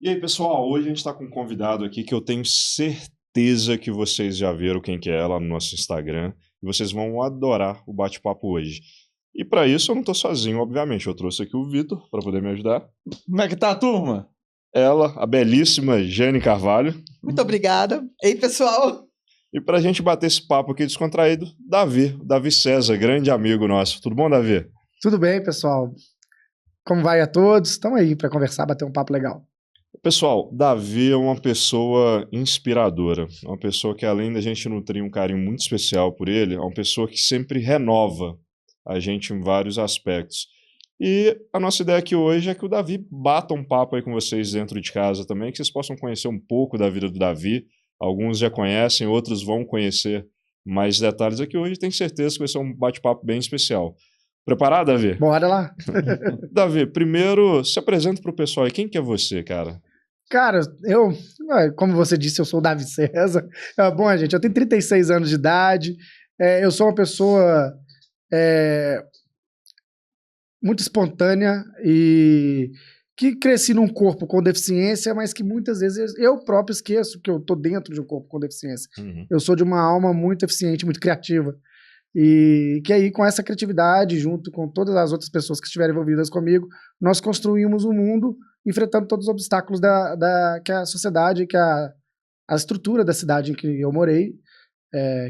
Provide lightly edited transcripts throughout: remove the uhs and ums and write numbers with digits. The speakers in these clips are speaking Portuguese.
E aí, pessoal, hoje a gente está com um convidado aqui que eu tenho certeza que vocês já viram quem que é lá no nosso Instagram e vocês vão adorar o bate-papo hoje. E para isso eu não estou sozinho, obviamente, eu trouxe aqui o Vitor para poder me ajudar. Como é que tá, turma? Ela, a belíssima Jane Carvalho. Muito obrigada. Ei, pessoal. E para a gente bater esse papo aqui descontraído, Davi César, grande amigo nosso. Tudo bom, Davi? Tudo bem, pessoal. Como vai a todos? Estamos aí para conversar, bater um papo legal. Pessoal, Davi é uma pessoa inspiradora, uma pessoa que além da gente nutrir um carinho muito especial por ele, é uma pessoa que sempre renova a gente em vários aspectos. E a nossa ideia aqui hoje é que o Davi bata um papo aí com vocês dentro de casa também, que vocês possam conhecer um pouco da vida do Davi. Alguns já conhecem, outros vão conhecer mais detalhes aqui hoje. Tenho certeza que vai ser um bate-papo bem especial. Preparado, Davi? Bora lá. Davi, primeiro se apresenta para o pessoal aí. Quem que é você, cara? Cara, como você disse, eu sou o Davi César. Bom, gente, eu tenho 36 anos de idade. Eu sou uma pessoa muito espontânea e que cresci num corpo com deficiência, mas que muitas vezes eu próprio esqueço que eu tô dentro de um corpo com deficiência. Uhum. Eu sou de uma alma muito eficiente, muito criativa. E que aí, com essa criatividade, junto com todas as outras pessoas que estiveram envolvidas comigo, nós construímos um mundo enfrentando todos os obstáculos que a sociedade, que a estrutura da cidade em que eu morei,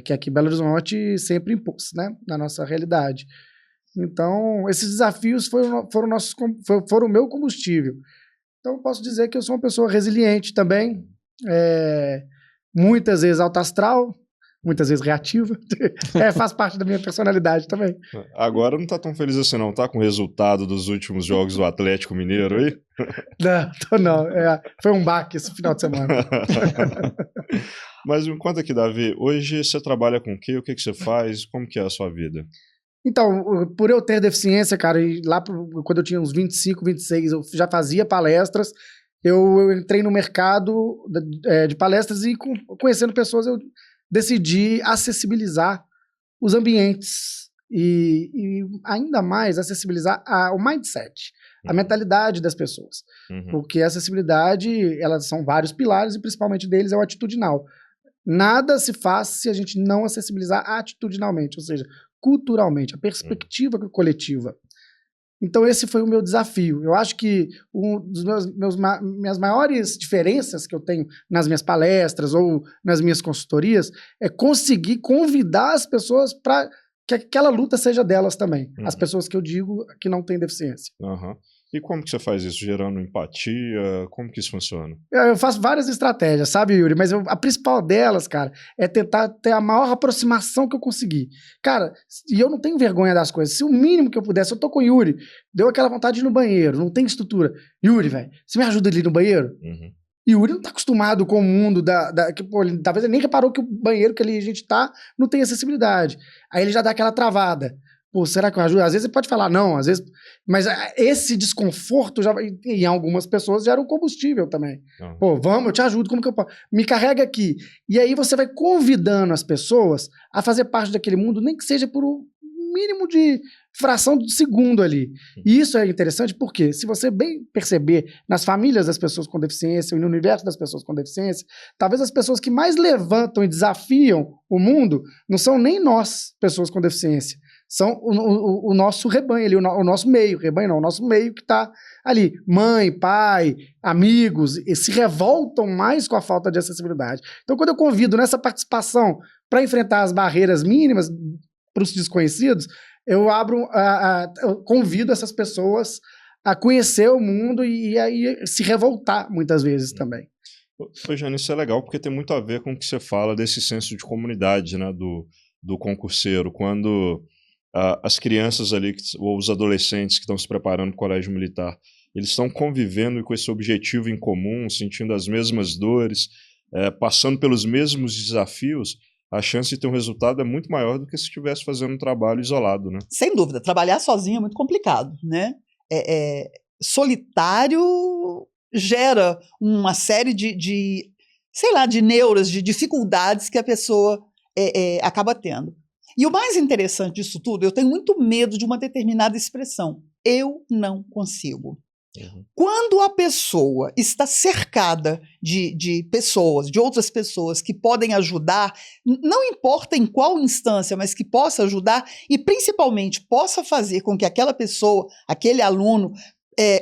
que aqui em Belo Horizonte sempre impôs, né, na nossa realidade. Então, esses desafios foram o meu combustível. Então, eu posso dizer que eu sou uma pessoa resiliente também, muitas vezes alto astral, muitas vezes reativa, faz parte da minha personalidade também. Agora não tá tão feliz assim não, tá com o resultado dos últimos jogos do Atlético Mineiro aí? Não, tô não. Foi um baque esse final de semana. Mas me conta aqui, Davi, hoje você trabalha com o quê? O que você faz? Como que é a sua vida? Então, por eu ter deficiência, cara, e lá quando eu tinha uns 25, 26, eu já fazia palestras, eu entrei no mercado de palestras e conhecendo pessoas, eu decidi acessibilizar os ambientes e ainda mais acessibilizar o mindset, a mentalidade das pessoas. Uhum. Porque a acessibilidade, elas são vários pilares e principalmente deles é o atitudinal. Nada se faz se a gente não acessibilizar atitudinalmente, ou seja, culturalmente, a perspectiva coletiva. Então esse foi o meu desafio. Eu acho que minhas maiores diferenças que eu tenho nas minhas palestras ou nas minhas consultorias é conseguir convidar as pessoas para que aquela luta seja delas também. As pessoas que eu digo que não têm deficiência. Uhum. E como que você faz isso? Gerando empatia? Como que isso funciona? Eu faço várias estratégias, sabe, Yuri? Mas a principal delas, cara, é tentar ter a maior aproximação que eu conseguir. Cara, e eu não tenho vergonha das coisas. Se o mínimo que eu pudesse, eu tô com o Yuri, deu aquela vontade de ir no banheiro, não tem estrutura. Yuri, velho, você me ajuda ali no banheiro? Uhum. Yuri não tá acostumado com o mundo que, pô, talvez ele nem reparou que o banheiro que ali a gente tá não tem acessibilidade. Aí ele já dá aquela travada. Pô, será que eu ajudo? Às vezes ele pode falar não, às vezes... Mas esse desconforto, em algumas pessoas, gera um combustível também. Uhum. Pô, vamos, eu te ajudo, como que eu posso? Me carrega aqui. E aí você vai convidando as pessoas a fazer parte daquele mundo, nem que seja por um mínimo de fração de segundo ali. E isso é interessante porque, se você bem perceber nas famílias das pessoas com deficiência e no universo das pessoas com deficiência, talvez as pessoas que mais levantam e desafiam o mundo não são nem nós, pessoas com deficiência, são o nosso rebanho ali, o nosso meio, rebanho não, o nosso meio que está ali, mãe, pai, amigos, e se revoltam mais com a falta de acessibilidade. Então, quando eu convido nessa participação para enfrentar as barreiras mínimas para os desconhecidos, eu eu convido essas pessoas a conhecer o mundo e aí se revoltar muitas vezes também. Ô, Jane, isso é legal porque tem muito a ver com o que você fala desse senso de comunidade, né, do concurseiro, quando as crianças ali, ou os adolescentes que estão se preparando para o colégio militar, eles estão convivendo com esse objetivo em comum, sentindo as mesmas dores, passando pelos mesmos desafios, a chance de ter um resultado é muito maior do que se estivesse fazendo um trabalho isolado, né? Sem dúvida, trabalhar sozinho é muito complicado, né? Solitário gera uma série de neuras, de dificuldades que a pessoa acaba tendo. E o mais interessante disso tudo, eu tenho muito medo de uma determinada expressão. Eu não consigo. Uhum. Quando a pessoa está cercada de pessoas, de outras pessoas que podem ajudar, não importa em qual instância, mas que possa ajudar e principalmente possa fazer com que aquela pessoa, aquele aluno,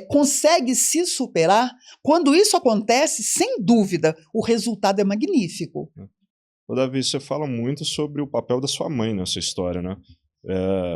consegue se superar, quando isso acontece, sem dúvida, o resultado é magnífico. Ô, Davi, você fala muito sobre o papel da sua mãe nessa história, né?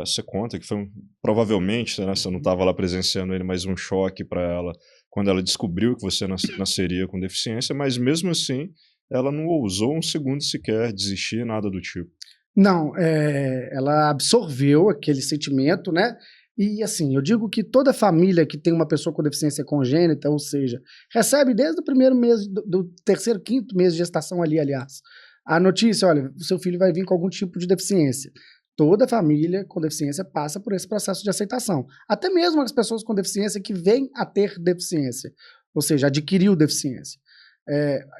Você conta que foi provavelmente, né, você não estava lá presenciando ele, mas um choque para ela quando ela descobriu que você nasceria com deficiência, mas mesmo assim ela não ousou um segundo sequer desistir, nada do tipo. Não, ela absorveu aquele sentimento, né? E assim, eu digo que toda família que tem uma pessoa com deficiência congênita, ou seja, recebe desde o primeiro mês, do terceiro, quinto mês de gestação ali, aliás, a notícia, olha, o seu filho vai vir com algum tipo de deficiência. Toda família com deficiência passa por esse processo de aceitação. Até mesmo as pessoas com deficiência que vêm a ter deficiência, ou seja, adquiriu deficiência.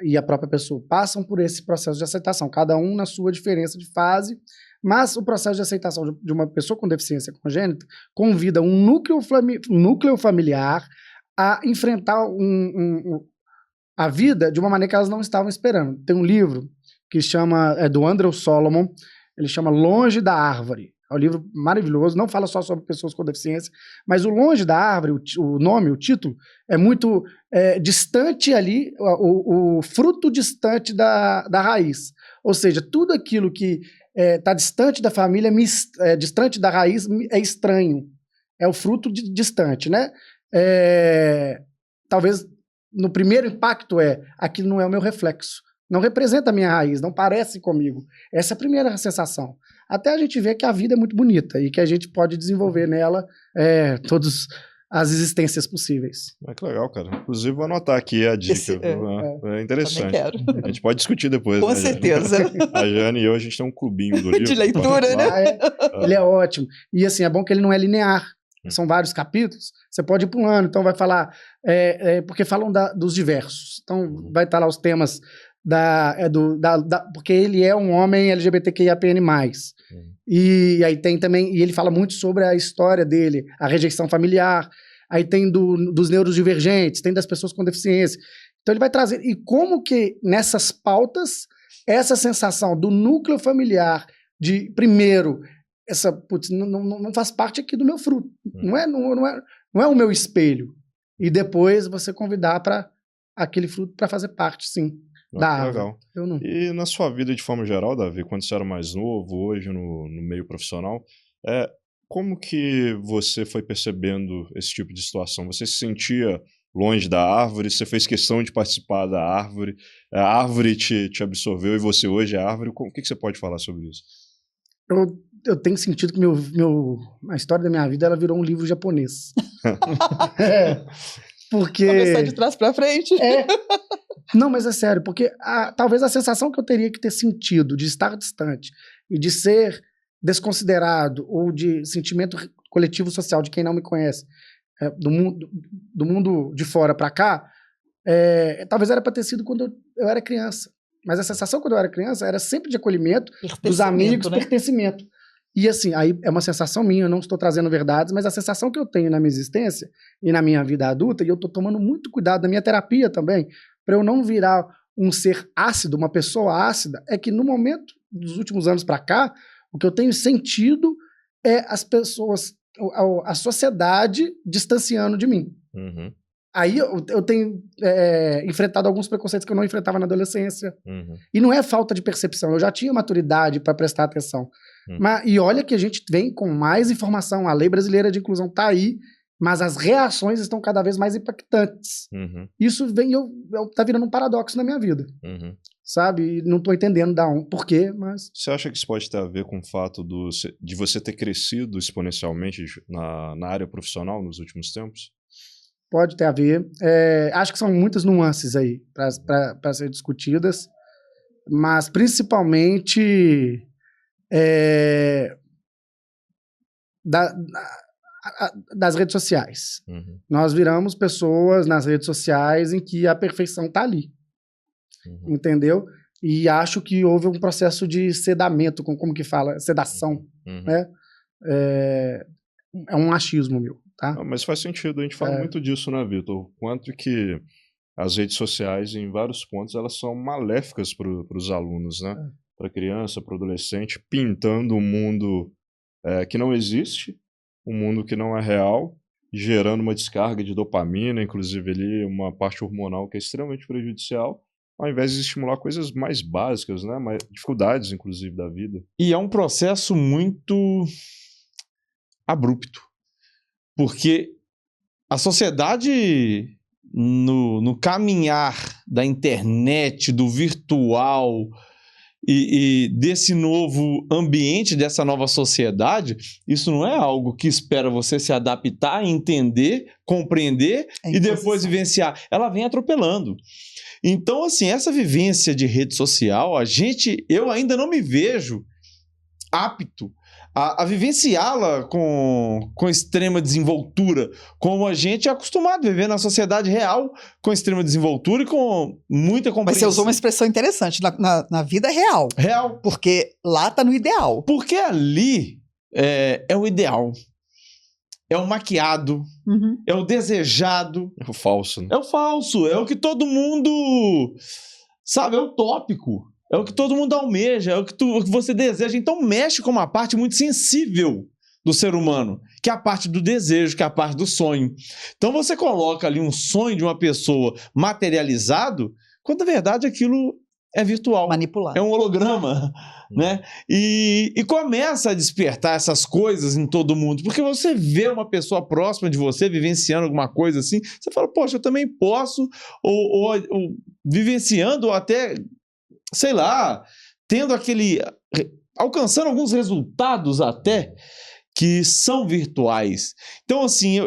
E a própria pessoa passam por esse processo de aceitação, cada um na sua diferença de fase, mas o processo de aceitação de uma pessoa com deficiência congênita convida um núcleo familiar a enfrentar a vida de uma maneira que elas não estavam esperando. Tem um livro que do Andrew Solomon, ele chama Longe da Árvore. É um livro maravilhoso, não fala só sobre pessoas com deficiência, mas o Longe da Árvore, o título, é muito distante ali, o fruto distante da raiz. Ou seja, tudo aquilo que está distante da família, distante da raiz, é estranho. É o fruto distante, né? Talvez no primeiro impacto aquilo não é o meu reflexo. Não representa a minha raiz, não parece comigo. Essa é a primeira sensação. Até a gente ver que a vida é muito bonita e que a gente pode desenvolver nela todas as existências possíveis. Que legal, cara. Inclusive, vou anotar aqui a dica. É interessante. Também quero. A gente pode discutir depois. Com né, certeza. A Jane e eu, a gente tem um clubinho do livro. De leitura, né? Ele é ótimo. E assim, é bom que ele não é linear. São vários capítulos, você pode ir pulando. Então vai falar, porque falam dos diversos. Então vai estar lá os temas porque ele é um homem LGBTQIAPN+. E aí tem também, e ele fala muito sobre a história dele, a rejeição familiar, aí tem dos neurodivergentes, tem das pessoas com deficiência. Então ele vai trazer, e como que nessas pautas, essa sensação do núcleo familiar, de primeiro, não faz parte aqui do meu fruto, não é o meu espelho, e depois você convidar para aquele fruto para fazer parte, sim. Legal. E na sua vida de forma geral, Davi, quando você era mais novo, hoje no meio profissional, como que você foi percebendo esse tipo de situação? Você se sentia longe da árvore? Você fez questão de participar da árvore? A árvore te absorveu e você hoje é árvore? O que você pode falar sobre isso? Eu tenho sentido que a história da minha vida ela virou um livro japonês. Porque... Começar de trás para frente. Não, mas é sério, porque talvez a sensação que eu teria que ter sentido de estar distante e de ser desconsiderado ou de sentimento coletivo social de quem não me conhece, do mundo de fora para cá, talvez era para ter sido quando eu era criança. Mas a sensação quando eu era criança era sempre de acolhimento dos amigos, né? Pertencimento. E assim, aí é uma sensação minha, eu não estou trazendo verdades, mas a sensação que eu tenho na minha existência e na minha vida adulta, e eu estou tomando muito cuidado na minha terapia também, para eu não virar um ser ácido, uma pessoa ácida, é que no momento dos últimos anos para cá, o que eu tenho sentido é as pessoas, a sociedade distanciando de mim. Uhum. Aí eu tenho enfrentado alguns preconceitos que eu não enfrentava na adolescência. Uhum. E não é falta de percepção, eu já tinha maturidade para prestar atenção. E olha que a gente vem com mais informação, a Lei Brasileira de Inclusão está aí, mas as reações estão cada vez mais impactantes. Uhum. Isso tá virando um paradoxo na minha vida. Uhum. Sabe? E não tô entendendo por quê, mas... Você acha que isso pode ter a ver com o fato de você ter crescido exponencialmente na área profissional nos últimos tempos? Pode ter a ver. Acho que são muitas nuances aí para ser discutidas, mas principalmente das redes sociais. Uhum. Nós viramos pessoas nas redes sociais em que a perfeição tá ali. Entendeu? E acho que houve um processo de sedamento, como que fala? Sedação, né? É um achismo meu, tá? Não, mas faz sentido, a gente fala muito disso, né, Vitor? O quanto que as redes sociais, em vários pontos, elas são maléficas para os alunos, né? Para a criança, para o adolescente, pintando um mundo que não existe, um mundo que não é real, gerando uma descarga de dopamina, inclusive ali uma parte hormonal que é extremamente prejudicial, ao invés de estimular coisas mais básicas, né? Dificuldades, inclusive, da vida. E é um processo muito abrupto, porque a sociedade, no caminhar da internet, do virtual e desse novo ambiente, dessa nova sociedade, isso não é algo que espera você se adaptar, entender, compreender e depois vivenciar. Ela vem atropelando. Então, assim, essa vivência de rede social, eu ainda não me vejo apto a vivenciá-la com extrema desenvoltura, como a gente é acostumado a viver na sociedade real, com extrema desenvoltura e com muita compreensão. Mas você usou uma expressão interessante, na vida real. Real. Porque lá está no ideal. Porque ali é o ideal. É o maquiado, é o desejado. É o falso, né? É o falso, é o que todo mundo, sabe, é utópico. É o que todo mundo almeja, é o que você deseja. Então mexe com uma parte muito sensível do ser humano, que é a parte do desejo, que é a parte do sonho. Então você coloca ali um sonho de uma pessoa materializado, quando na verdade aquilo é virtual. Manipulado. É um holograma, né? E começa a despertar essas coisas em todo mundo, porque você vê uma pessoa próxima de você vivenciando alguma coisa assim, você fala, poxa, eu também posso, ou vivenciando, ou até, sei lá, alcançando alguns resultados até, que são virtuais. Então, assim,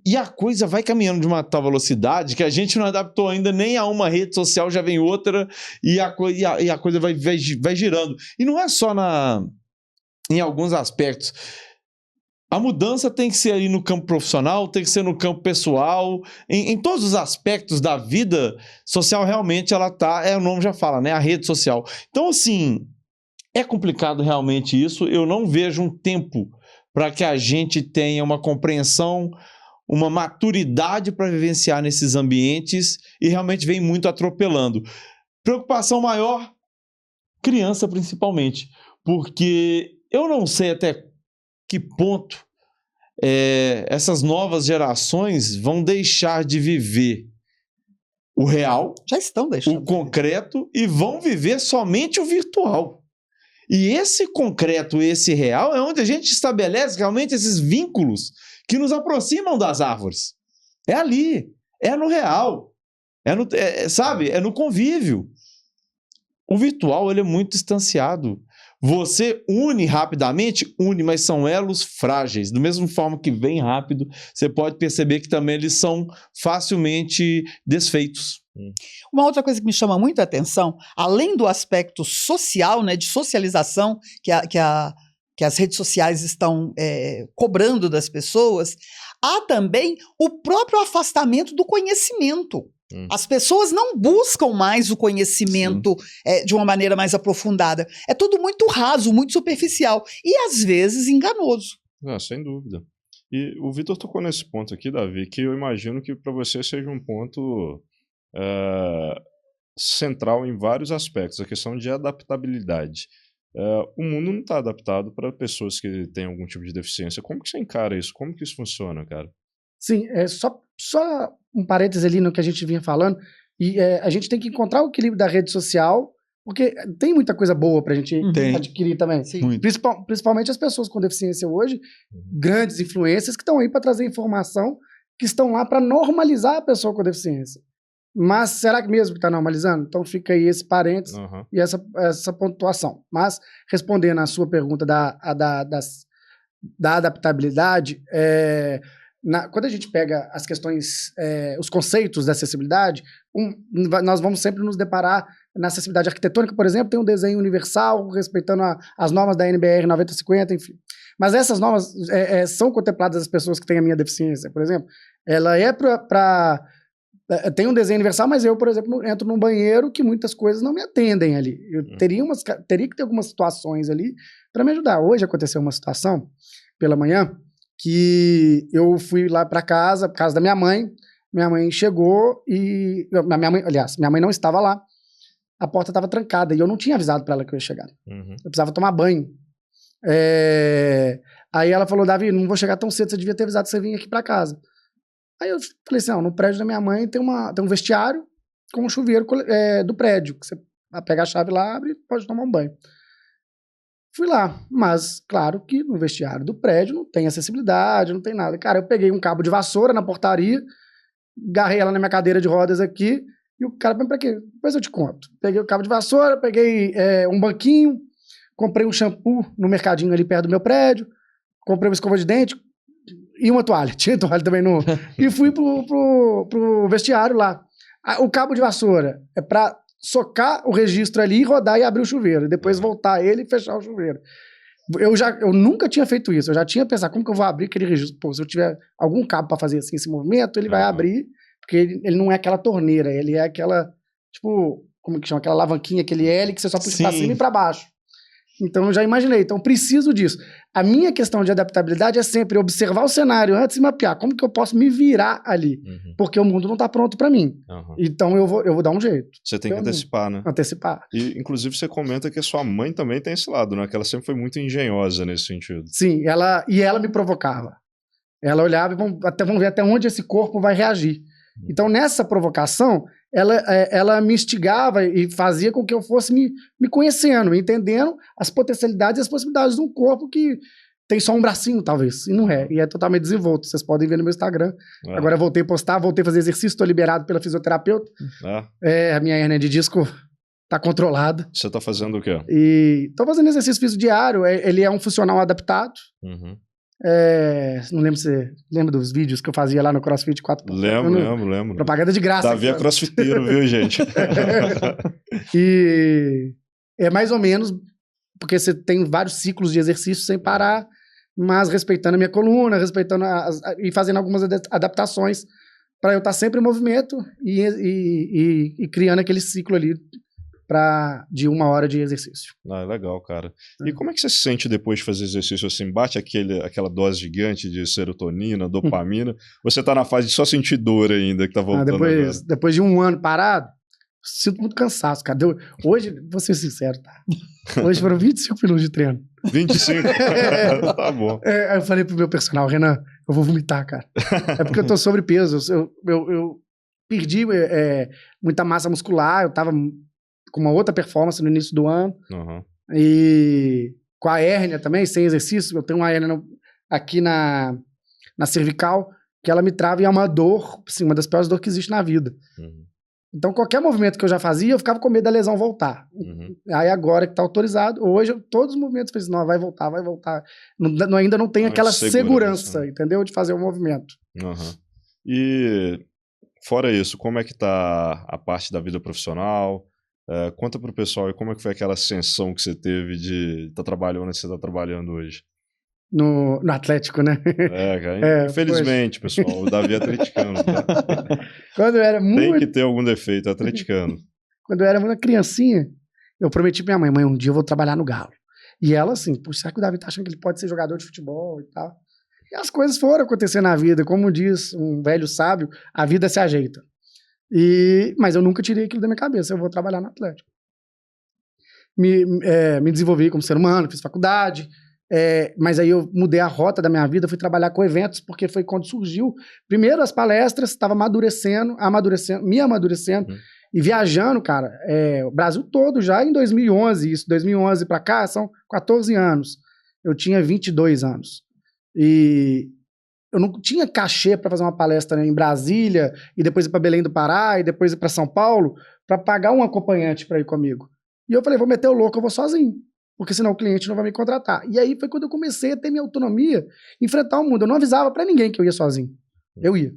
e a coisa vai caminhando de uma tal velocidade que a gente não adaptou ainda nem a uma rede social, já vem outra, e a coisa vai girando. E não é só em alguns aspectos. A mudança tem que ser aí no campo profissional, tem que ser no campo pessoal, em todos os aspectos da vida social, realmente ela tá, o nome já fala, né? A rede social. Então, assim, é complicado realmente isso, eu não vejo um tempo para que a gente tenha uma compreensão, uma maturidade para vivenciar nesses ambientes e realmente vem muito atropelando. Preocupação maior, criança principalmente, porque eu não sei até que ponto essas novas gerações vão deixar de viver o real, já estão deixando, o concreto, e vão viver somente o virtual. E esse concreto, esse real, é onde a gente estabelece realmente esses vínculos que nos aproximam das árvores. É ali, é no real, sabe? É no convívio. O virtual, ele é muito distanciado. Você une rapidamente, mas são elos frágeis. Da mesma forma que vem rápido, você pode perceber que também eles são facilmente desfeitos. Uma outra coisa que me chama muito a atenção, além do aspecto social, né, de socialização que as redes sociais estão cobrando das pessoas, há também o próprio afastamento do conhecimento. As pessoas não buscam mais o conhecimento de uma maneira mais aprofundada. É tudo muito raso, muito superficial e, às vezes, enganoso. Sem dúvida. E o Vitor tocou nesse ponto aqui, Davi, que eu imagino que para você seja um ponto central em vários aspectos, a questão de adaptabilidade. O mundo não está adaptado para pessoas que têm algum tipo de deficiência. Como que você encara isso? Como que isso funciona, cara? Sim, só um parêntese ali no que a gente vinha falando, e a gente tem que encontrar o equilíbrio da rede social, porque tem muita coisa boa pra gente adquirir também. Principalmente as pessoas com deficiência hoje, grandes influências que estão aí para trazer informação, que estão lá para normalizar a pessoa com deficiência. Mas será que mesmo que está normalizando? Então fica aí esse parênteses e essa pontuação. Mas, respondendo à sua pergunta da adaptabilidade, quando a gente pega as questões, os conceitos da acessibilidade, nós vamos sempre nos deparar na acessibilidade arquitetônica, por exemplo, tem um desenho universal, respeitando as normas da NBR 9050, enfim. Mas essas normas são contempladas as pessoas que têm a minha deficiência, por exemplo. Ela é para Tem um desenho universal, mas eu, por exemplo, entro num banheiro que muitas coisas não me atendem ali. Eu teria que ter algumas situações ali para me ajudar. Hoje aconteceu uma situação, pela manhã, que eu fui lá para casa da minha mãe. Minha mãe chegou e... minha mãe não estava lá. A porta estava trancada e eu não tinha avisado para ela que eu ia chegar. Eu precisava tomar banho. Aí ela falou, Davi, não vou chegar tão cedo, você devia ter avisado que você vinha aqui para casa. Aí eu falei assim, no prédio da minha mãe tem um vestiário com um chuveiro do prédio, que você pega a chave lá, abre e pode tomar um banho. Fui lá, mas claro que no vestiário do prédio não tem acessibilidade, não tem nada. Cara, eu peguei um cabo de vassoura na portaria, agarrei ela na minha cadeira de rodas aqui, e o cara falou, pra quê? Depois eu te conto. Peguei o cabo de vassoura, peguei um banquinho, comprei um shampoo no mercadinho ali perto do meu prédio, comprei uma escova de dente e uma toalha. Tinha toalha também no... E fui pro vestiário lá. O cabo de vassoura é pra socar o registro ali, rodar e abrir o chuveiro. Depois voltar ele e fechar o chuveiro. Eu nunca tinha feito isso. Eu já tinha pensado, como que eu vou abrir aquele registro? Pô, se eu tiver algum cabo pra fazer assim esse movimento, ele vai abrir, porque ele não é aquela torneira, ele é aquela, tipo, como que chama? Aquela alavanquinha, aquele L que você só puxa pra cima e pra baixo. Então eu já imaginei, então preciso disso. A minha questão de adaptabilidade é sempre observar o cenário antes e mapear como que eu posso me virar ali, porque o mundo não tá pronto para mim. Então eu vou dar um jeito. Você tem que antecipar, né? Antecipar. E inclusive você comenta que a sua mãe também tem esse lado, né? Que ela sempre foi muito engenhosa nesse sentido. Sim, ela me provocava. Ela olhava e vamos ver até onde esse corpo vai reagir. Então nessa provocação ela me instigava e fazia com que eu fosse me conhecendo, me entendendo as potencialidades e as possibilidades de um corpo que tem só um bracinho, talvez, e não é, e é totalmente desenvolto. Vocês podem ver no meu Instagram. Agora eu voltei a postar, voltei a fazer exercício, estou liberado pela fisioterapeuta. A minha hernia de disco tá controlada. Você tá fazendo o quê? E tô fazendo exercício físico diário, ele é um funcional adaptado. Não lembro se você lembra dos vídeos que eu fazia lá no CrossFit 4x4. Lembro. Propaganda de graça. Davi é crossfiteiro, viu, gente? E é mais ou menos, porque você tem vários ciclos de exercício sem parar, mas respeitando a minha coluna, respeitando e fazendo algumas adaptações para eu estar sempre em movimento e criando aquele ciclo ali de 1 hora de exercício. Legal, cara. E como é que você se sente depois de fazer exercício assim? Bate aquela dose gigante de serotonina, dopamina? Ou você tá na fase de só sentir dor ainda, que tá voltando agora? Depois de 1 ano parado, sinto muito cansaço, cara. Hoje, vou ser sincero, tá? Hoje foram 25 minutos de treino. 25? Tá bom. Aí eu falei pro meu personal, Renan, eu vou vomitar, cara. É porque eu tô sobrepeso. Eu perdi muita massa muscular, eu tava com uma outra performance no início do ano. E com a hérnia também, sem exercício, eu tenho uma hérnia aqui na cervical, que ela me trava e é uma dor, assim, uma das piores dores que existe na vida. Então, qualquer movimento que eu já fazia, eu ficava com medo da lesão voltar. Aí agora que tá autorizado, hoje todos os movimentos eu falei assim, não, vai voltar. Ainda não tem aquela segurança, entendeu? De fazer o movimento. E fora isso, como é que tá a parte da vida profissional? Conta pro pessoal como é que foi aquela ascensão que você teve de estar trabalhando onde você está trabalhando hoje. No Atlético, né? Cara, infelizmente, pessoal, o Davi é atleticano, tá? Quando eu era Tem que ter algum defeito, atleticano. Quando eu era uma criancinha, eu prometi pra minha mãe, um dia eu vou trabalhar no Galo. E ela assim, puxa, será que o Davi tá achando que ele pode ser jogador de futebol e tal? E as coisas foram acontecendo na vida, como diz um velho sábio, a vida se ajeita. Mas eu nunca tirei aquilo da minha cabeça, eu vou trabalhar no Atlético. Me desenvolvi como ser humano, fiz faculdade, mas aí eu mudei a rota da minha vida, fui trabalhar com eventos, porque foi quando surgiu, primeiro as palestras, estava me amadurecendo, e viajando, cara, o Brasil todo já em 2011, 2011 pra cá são 14 anos, eu tinha 22 anos, e eu não tinha cachê para fazer uma palestra em Brasília, e depois ir para Belém do Pará, e depois ir para São Paulo, para pagar um acompanhante para ir comigo. E eu falei, vou meter o louco, eu vou sozinho, porque senão o cliente não vai me contratar. E aí foi quando eu comecei a ter minha autonomia, enfrentar o mundo. Eu não avisava para ninguém que eu ia sozinho. Eu ia.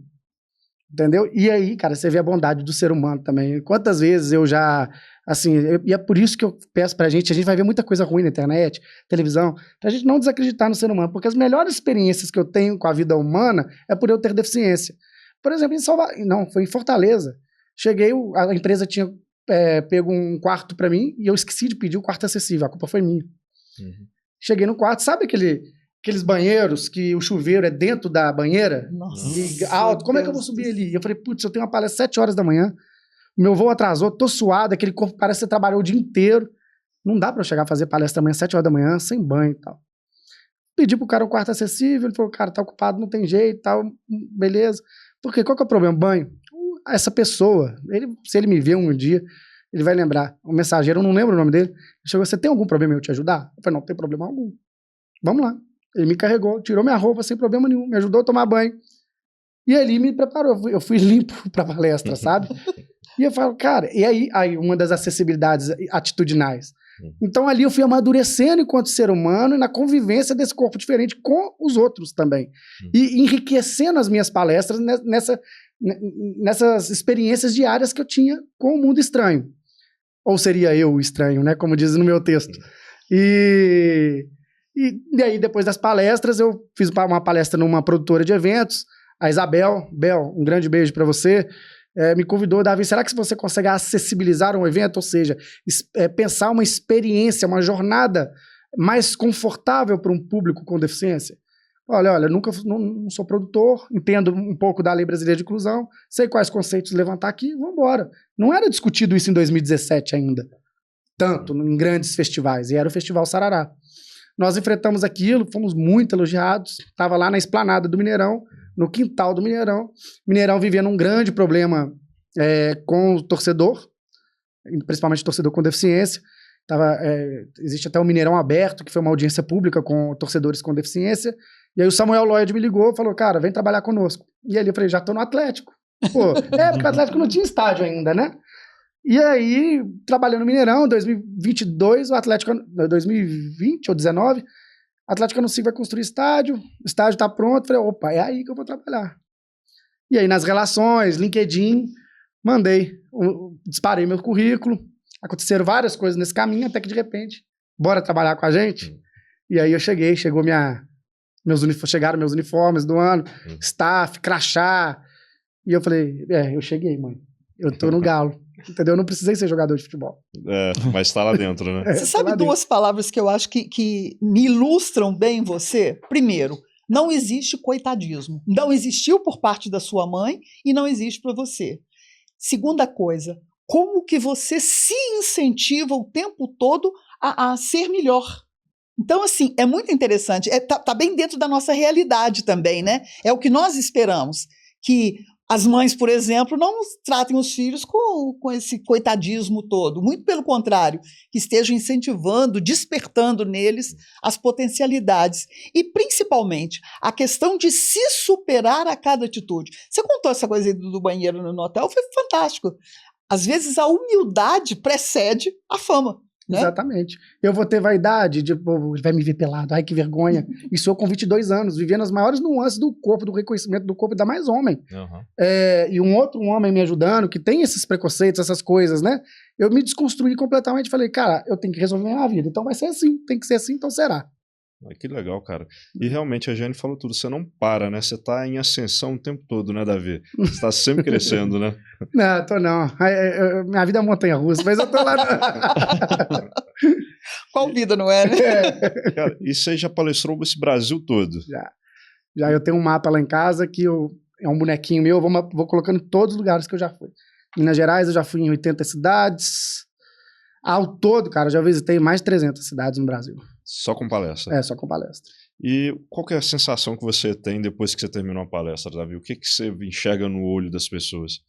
Entendeu? E aí, cara, você vê a bondade do ser humano também. Quantas vezes eu já, assim, e é por isso que eu peço pra gente, a gente vai ver muita coisa ruim na internet, televisão, pra gente não desacreditar no ser humano, porque as melhores experiências que eu tenho com a vida humana é por eu ter deficiência. Por exemplo, em Salvador, não, foi em Fortaleza. Cheguei, a empresa tinha pego um quarto pra mim e eu esqueci de pedir o quarto acessível, a culpa foi minha. Cheguei no quarto, sabe aqueles banheiros que o chuveiro é dentro da banheira? Nossa, E alto, como é que eu vou subir ali? Eu falei, putz, eu tenho uma palestra às 7 horas da manhã, meu voo atrasou, tô suado, aquele corpo parece que você trabalhou o dia inteiro. Não dá pra eu chegar a fazer palestra amanhã às 7 horas da manhã, sem banho e tal. Pedi pro cara o quarto acessível, ele falou, cara, tá ocupado, não tem jeito e tal, beleza. Por quê? Qual que é o problema? Banho. Essa pessoa, se ele me ver um dia, ele vai lembrar. O mensageiro, eu não lembro o nome dele, ele chegou, você tem algum problema em eu te ajudar? Eu falei, não tem problema algum. Vamos lá. Ele me carregou, tirou minha roupa sem problema nenhum, me ajudou a tomar banho. E ali me preparou, eu fui limpo pra palestra, sabe? E eu falo, cara, e aí uma das acessibilidades atitudinais. Então ali eu fui amadurecendo enquanto ser humano e na convivência desse corpo diferente com os outros também. E enriquecendo as minhas palestras nessas experiências diárias que eu tinha com o mundo estranho. Ou seria eu o estranho, né? Como diz no meu texto. E aí, depois das palestras, eu fiz uma palestra numa produtora de eventos, a Isabel, Bel, um grande beijo para você, me convidou, Davi, será que você consegue acessibilizar um evento? Ou seja, pensar uma experiência, uma jornada mais confortável para um público com deficiência? Olha, não sou produtor, entendo um pouco da Lei Brasileira de Inclusão, sei quais conceitos levantar aqui, vamos embora. Não era discutido isso em 2017 ainda, tanto em grandes festivais, e era o Festival Sarará. Nós enfrentamos aquilo, fomos muito elogiados, estava lá na esplanada do Mineirão, no quintal do Mineirão, Mineirão vivendo um grande problema com o torcedor, principalmente o torcedor com deficiência. Existe até o Mineirão Aberto, que foi uma audiência pública com torcedores com deficiência, e aí o Samuel Lloyd me ligou e falou, cara, vem trabalhar conosco. E ali eu falei, já tô no Atlético. Pô, porque o Atlético não tinha estádio ainda, né? E aí, trabalhando no Mineirão, em 2022, o Atlético, 2020 ou 2019, o Atlético anuncia que vai construir estádio, o estádio está pronto, falei, opa, é aí que eu vou trabalhar. E aí, nas relações, LinkedIn, disparei meu currículo, aconteceram várias coisas nesse caminho, até que de repente, bora trabalhar com a gente? E aí eu chegaram meus uniformes do ano, staff, crachá, e eu falei, eu cheguei, mãe, eu tô no Galo. Entendeu? Eu não precisei ser jogador de futebol. Mas tá lá dentro, né? Você sabe duas palavras que eu acho que me ilustram bem você? Primeiro, não existe coitadismo. Não existiu por parte da sua mãe e não existe para você. Segunda coisa, como que você se incentiva o tempo todo a ser melhor? Então, assim, é muito interessante. Tá bem dentro da nossa realidade também, né? É o que nós esperamos. Que as mães, por exemplo, não tratem os filhos com esse coitadismo todo. Muito pelo contrário, que estejam incentivando, despertando neles as potencialidades. E, principalmente, a questão de se superar a cada atitude. Você contou essa coisa aí do banheiro no hotel, foi fantástico. Às vezes, a humildade precede a fama. Né? Exatamente. Eu vou ter vaidade, ele vai me ver pelado, ai que vergonha. Isso eu com 22 anos, vivendo as maiores nuances do corpo, do reconhecimento do corpo, ainda mais homem. E um outro homem me ajudando, que tem esses preconceitos, essas coisas, né? Eu me desconstruí completamente, falei, cara, eu tenho que resolver minha vida, então vai ser assim, tem que ser assim, então será. Que legal, cara. E realmente a Jane falou tudo, você não para, né? Você tá em ascensão o tempo todo, né, Davi? Você tá sempre crescendo, né? Não, tô não. Minha vida é montanha-russa, mas eu tô lá. Qual vida, não é, né? Cara, e você já palestrou esse Brasil todo? Já eu tenho um mapa lá em casa que é um bonequinho meu, vou colocando em todos os lugares que eu já fui. Minas Gerais eu já fui em 80 cidades. Ao todo, cara, eu já visitei mais de 300 cidades no Brasil. Só com palestra? Só com palestra. E qual que é a sensação que você tem depois que você terminou a palestra, Davi? O que você enxerga no olho das pessoas?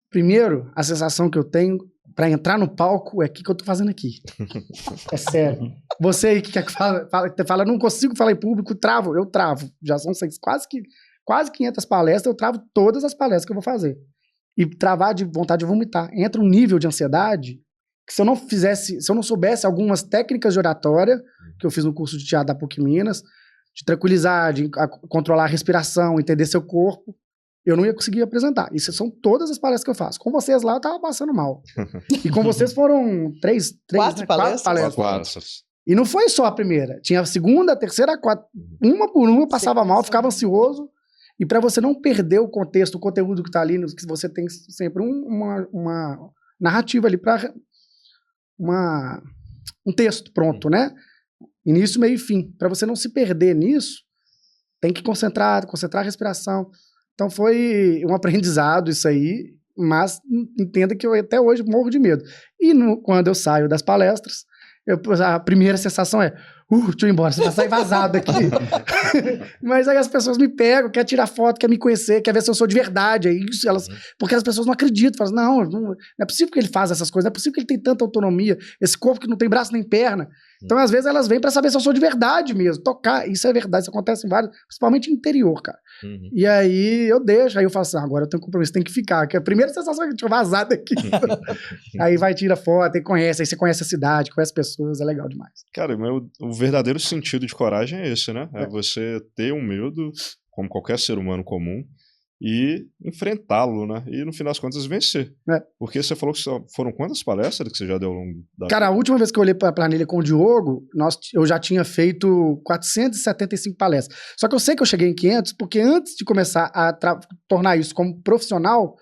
Primeiro, a sensação que eu tenho para entrar no palco é o que eu tô fazendo aqui. É sério. Você aí que fala, não consigo falar em público, eu travo. Já são quase 500 palestras, eu travo todas as palestras que eu vou fazer. E travar de vontade de vomitar. Entra um nível de ansiedade que se eu não soubesse algumas técnicas de oratória, que eu fiz no curso de teatro da PUC Minas, de tranquilizar, de controlar a respiração, entender seu corpo, eu não ia conseguir apresentar. Isso são todas as palestras que eu faço. Com vocês lá, eu tava passando mal. E com vocês foram quatro palestras. E não foi só a primeira. Tinha a segunda, a terceira, a quarta. Uma por uma, eu passava mal, ficava ansioso. E para você não perder o contexto, o conteúdo que está ali, que você tem sempre uma narrativa ali para um texto pronto, né? Início, meio e fim. Para você não se perder nisso, tem que concentrar a respiração. Então foi um aprendizado isso aí, mas entenda que eu até hoje morro de medo. E quando eu saio das palestras, a primeira sensação é, deixa eu ir embora, você vai sair vazado aqui. Mas aí as pessoas me pegam, quer tirar foto, quer me conhecer, quer ver se eu sou de verdade. É isso, porque as pessoas não acreditam, falam, não é possível que ele faça essas coisas, não é possível que ele tenha tanta autonomia, esse corpo que não tem braço nem perna. Então, às vezes, elas vêm pra saber se eu sou de verdade mesmo, tocar, isso é verdade, isso acontece em vários, principalmente no interior, cara. E aí eu deixo, aí eu falo assim, agora eu tenho compromisso, tem que ficar, que a primeira sensação é que eu tinha vazado aqui. Aí vai, tira foto, aí você conhece a cidade, conhece pessoas, é legal demais. Cara, o verdadeiro sentido de coragem é esse, né? É você ter um medo, como qualquer ser humano comum, e enfrentá-lo, né? E no final das contas vencer. Porque você falou que foram quantas palestras que você já deu ao longo da... Cara, a última vez que eu olhei para a planilha com o Diogo, eu já tinha feito 475 palestras. Só que eu sei que eu cheguei em 500, porque antes de começar a tornar isso como profissional,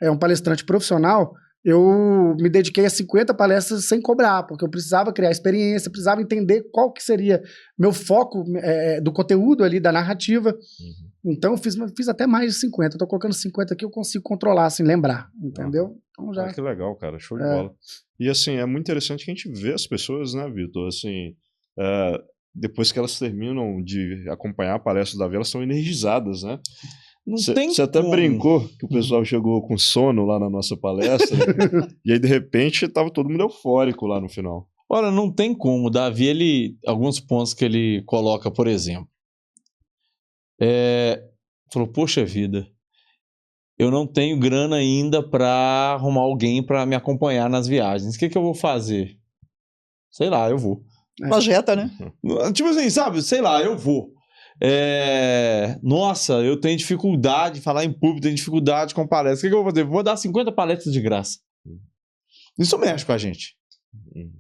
um palestrante profissional, eu me dediquei a 50 palestras sem cobrar, porque eu precisava criar experiência, precisava entender qual que seria meu foco do conteúdo ali, da narrativa. Então eu fiz até mais de 50. Eu tô colocando 50 aqui, eu consigo controlar, assim, lembrar, entendeu? Então já... que legal, cara, show de bola. E assim, é muito interessante que a gente vê as pessoas, né, Vitor, assim, depois que elas terminam de acompanhar a palestra da Davi, elas estão energizadas, né? Você até brincou que o pessoal chegou com sono lá na nossa palestra, e aí de repente tava todo mundo eufórico lá no final. Olha, não tem como. Davi, alguns pontos que ele coloca, por exemplo, falou, poxa vida, eu não tenho grana ainda para arrumar alguém para me acompanhar nas viagens. O que eu vou fazer? Sei lá, eu vou. Projeta, né? Tipo assim, sabe? Sei lá, eu vou. Nossa, eu tenho dificuldade de falar em público, tenho dificuldade com palestras. O que eu vou fazer? Vou dar 50 palestras de graça. Isso mexe com a gente.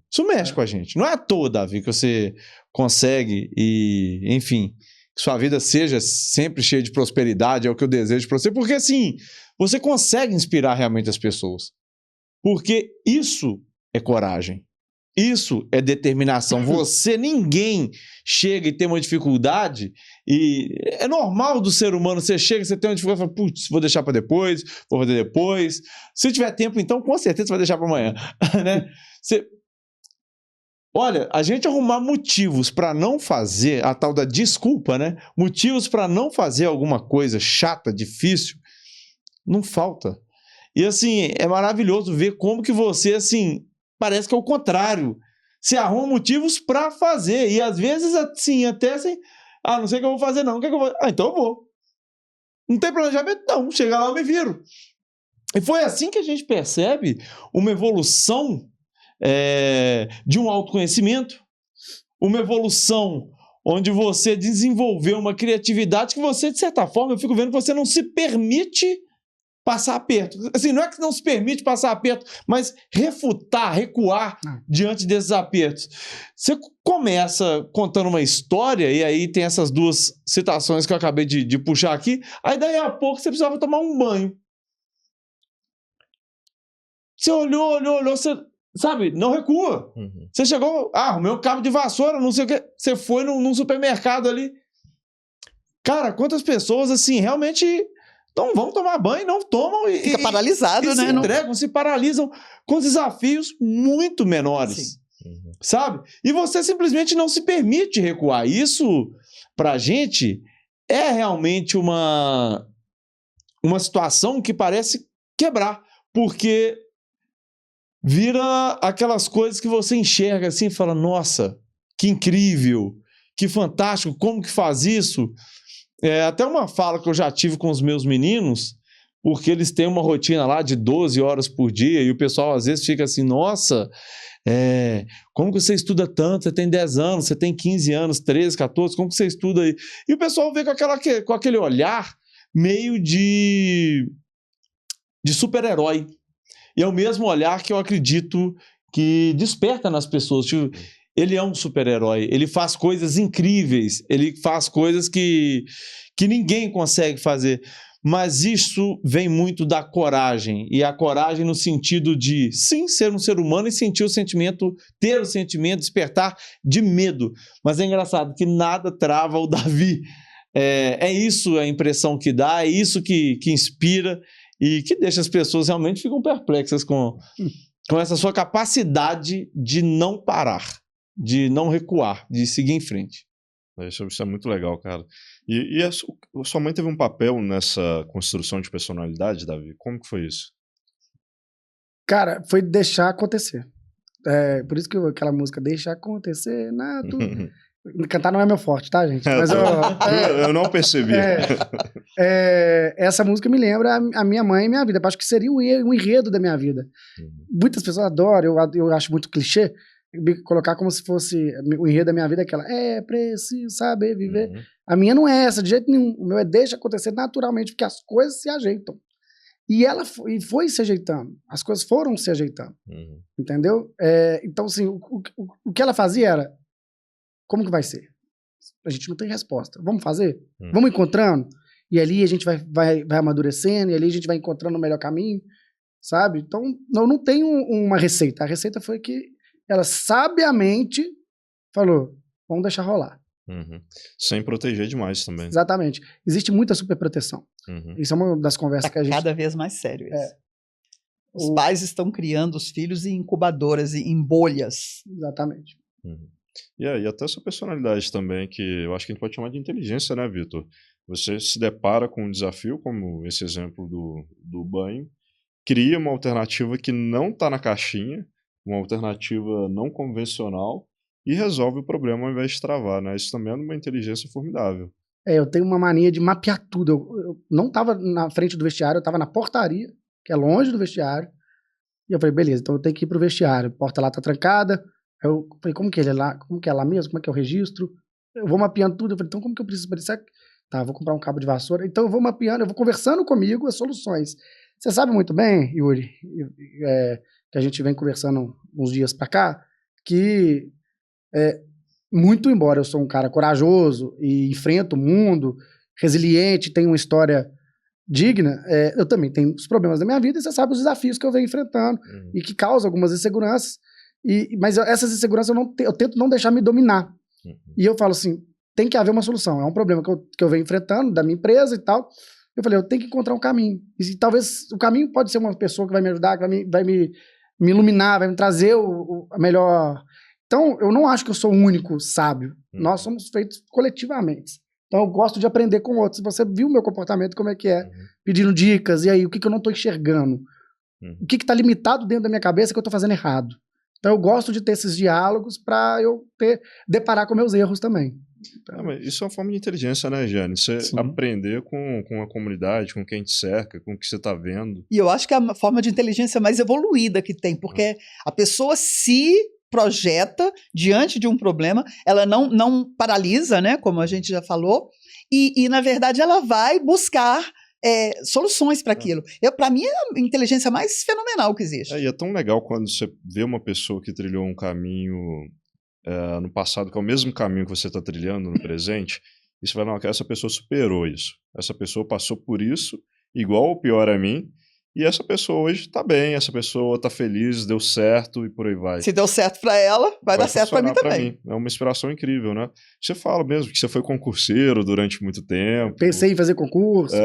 Isso mexe com a gente. Não é à toa, Davi, que você consegue e, enfim, que sua vida seja sempre cheia de prosperidade, é o que eu desejo para você, porque assim, você consegue inspirar realmente as pessoas. Porque isso é coragem. Isso é determinação. Ninguém chega e tem uma dificuldade, e é normal do ser humano, você chega, você tem uma dificuldade, fala, putz, vou deixar para depois, vou fazer depois. Se tiver tempo, então, com certeza você vai deixar para amanhã. Né? Olha, a gente arrumar motivos para não fazer, a tal da desculpa, né? Motivos para não fazer alguma coisa chata, difícil, não falta. E assim, é maravilhoso ver como que você, assim, parece que é o contrário. Você arruma motivos para fazer. E às vezes, assim, até assim, não sei o que eu vou fazer, não. O que eu vou... então eu vou. Não tem planejamento? Não. Chega lá, eu me viro. E foi assim que a gente percebe uma evolução de um autoconhecimento, uma evolução onde você desenvolveu uma criatividade que você, de certa forma, eu fico vendo que você não se permite passar aperto. Assim, não é que não se permite passar aperto, mas recuar diante desses apertos. Você começa contando uma história, e aí tem essas duas citações que eu acabei de puxar aqui, aí daí a pouco você precisava tomar um banho. Você olhou, você, sabe, não recua. Você chegou, arrumei um cabo de vassoura, não sei o que, você foi num supermercado ali. Cara, quantas pessoas, assim, realmente... Então vão tomar banho, não tomam e fica paralisado, né? Se entregam, se paralisam com desafios muito menores, sabe? E você simplesmente não se permite recuar. Isso, pra gente, é realmente uma situação que parece quebrar, porque vira aquelas coisas que você enxerga assim e fala, nossa, que incrível, que fantástico, como que faz isso? Até uma fala que eu já tive com os meus meninos, porque eles têm uma rotina lá de 12 horas por dia, e o pessoal às vezes fica assim, nossa, como que você estuda tanto? Você tem 10 anos, você tem 15 anos, 13, 14, como que você estuda aí? E o pessoal vê com aquele olhar meio de super-herói. E é o mesmo olhar que eu acredito que desperta nas pessoas. Tipo, ele é um super-herói, ele faz coisas incríveis, ele faz coisas que ninguém consegue fazer. Mas isso vem muito da coragem, e a coragem no sentido de, sim, ser um ser humano e sentir o sentimento, ter o sentimento, despertar de medo. Mas é engraçado que nada trava o Davi. É isso a impressão que dá, é isso que inspira e que deixa as pessoas realmente ficam perplexas com essa sua capacidade de não parar, de não recuar, de seguir em frente. Isso é muito legal, cara. E a sua mãe teve um papel nessa construção de personalidade, Davi? Como que foi isso? Cara, foi deixar acontecer. Por isso que aquela música, deixa acontecer, tudo. Cantar não é meu forte, tá, gente? Mas eu não percebi. Essa música me lembra a minha mãe e minha vida. Eu acho que seria um enredo da minha vida. Muitas pessoas adoram, eu acho muito clichê, colocar como se fosse o enredo da minha vida, aquela, preciso saber viver. A minha não é essa, de jeito nenhum. O meu é deixa acontecer naturalmente, porque as coisas se ajeitam. E ela foi se ajeitando. As coisas foram se ajeitando. Entendeu? Então, assim, o que ela fazia era, como que vai ser? A gente não tem resposta. Vamos fazer? Vamos encontrando? E ali a gente vai amadurecendo, e ali a gente vai encontrando o melhor caminho, sabe? Então, não tem uma receita. A receita foi que ela sabiamente falou, vamos deixar rolar. Sem proteger demais também. Exatamente. Existe muita superproteção. Isso é uma das conversas que a gente... Cada vez mais sério isso. Os pais estão criando os filhos em incubadoras, em bolhas. Exatamente. E até essa personalidade também, que eu acho que a gente pode chamar de inteligência, né, Vitor? Você se depara com um desafio, como esse exemplo do banho, cria uma alternativa que não está na caixinha, uma alternativa não convencional, e resolve o problema ao invés de travar, né? Isso também é uma inteligência formidável. Eu tenho uma mania de mapear tudo. Eu não estava na frente do vestiário, eu estava na portaria, que é longe do vestiário, e eu falei, beleza, então eu tenho que ir pro vestiário. A porta lá tá trancada. Eu falei, como que ele é lá? Como que é lá mesmo? Como é que é o registro? Eu vou mapeando tudo. Eu falei, então como que eu preciso parecer? Tá, vou comprar um cabo de vassoura. Então eu vou mapeando, eu vou conversando comigo as soluções. Você sabe muito bem, Yuri, que a gente vem conversando uns dias pra cá, que muito embora eu sou um cara corajoso e enfrento o mundo, resiliente, tenho uma história digna, eu também tenho os problemas da minha vida e você sabe os desafios que eu venho enfrentando e que causam algumas inseguranças. Mas essas inseguranças eu tento não deixar me dominar. E eu falo assim, tem que haver uma solução. É um problema que eu venho enfrentando da minha empresa e tal. Eu falei, eu tenho que encontrar um caminho. E talvez o caminho pode ser uma pessoa que vai me ajudar, que vai me iluminar, vai me trazer a melhor... Então, eu não acho que eu sou o único sábio. Nós somos feitos coletivamente. Então, eu gosto de aprender com outros. Se você viu o meu comportamento, como é que é, pedindo dicas, e aí, o que eu não estou enxergando? O que está limitado dentro da minha cabeça que eu estou fazendo errado? Então, eu gosto de ter esses diálogos para eu deparar com meus erros também. Então, mas isso é uma forma de inteligência, né, Jane? Você aprender com a comunidade, com quem te cerca, com o que você está vendo. E eu acho que é a forma de inteligência mais evoluída que tem, porque a pessoa se projeta diante de um problema, ela não paralisa, né, como a gente já falou, e na verdade ela vai buscar soluções para aquilo. Para mim é a inteligência mais fenomenal que existe. E é tão legal quando você vê uma pessoa que trilhou um caminho no passado, que é o mesmo caminho que você está trilhando no presente, e você vai, não, essa pessoa superou isso, essa pessoa passou por isso, igual ou pior a mim, e essa pessoa hoje tá bem, essa pessoa tá feliz, deu certo e por aí vai. Se deu certo para ela, vai dar certo para mim também. É uma inspiração incrível, né? Você fala mesmo que você foi concurseiro durante muito tempo. Pensei em fazer concurso.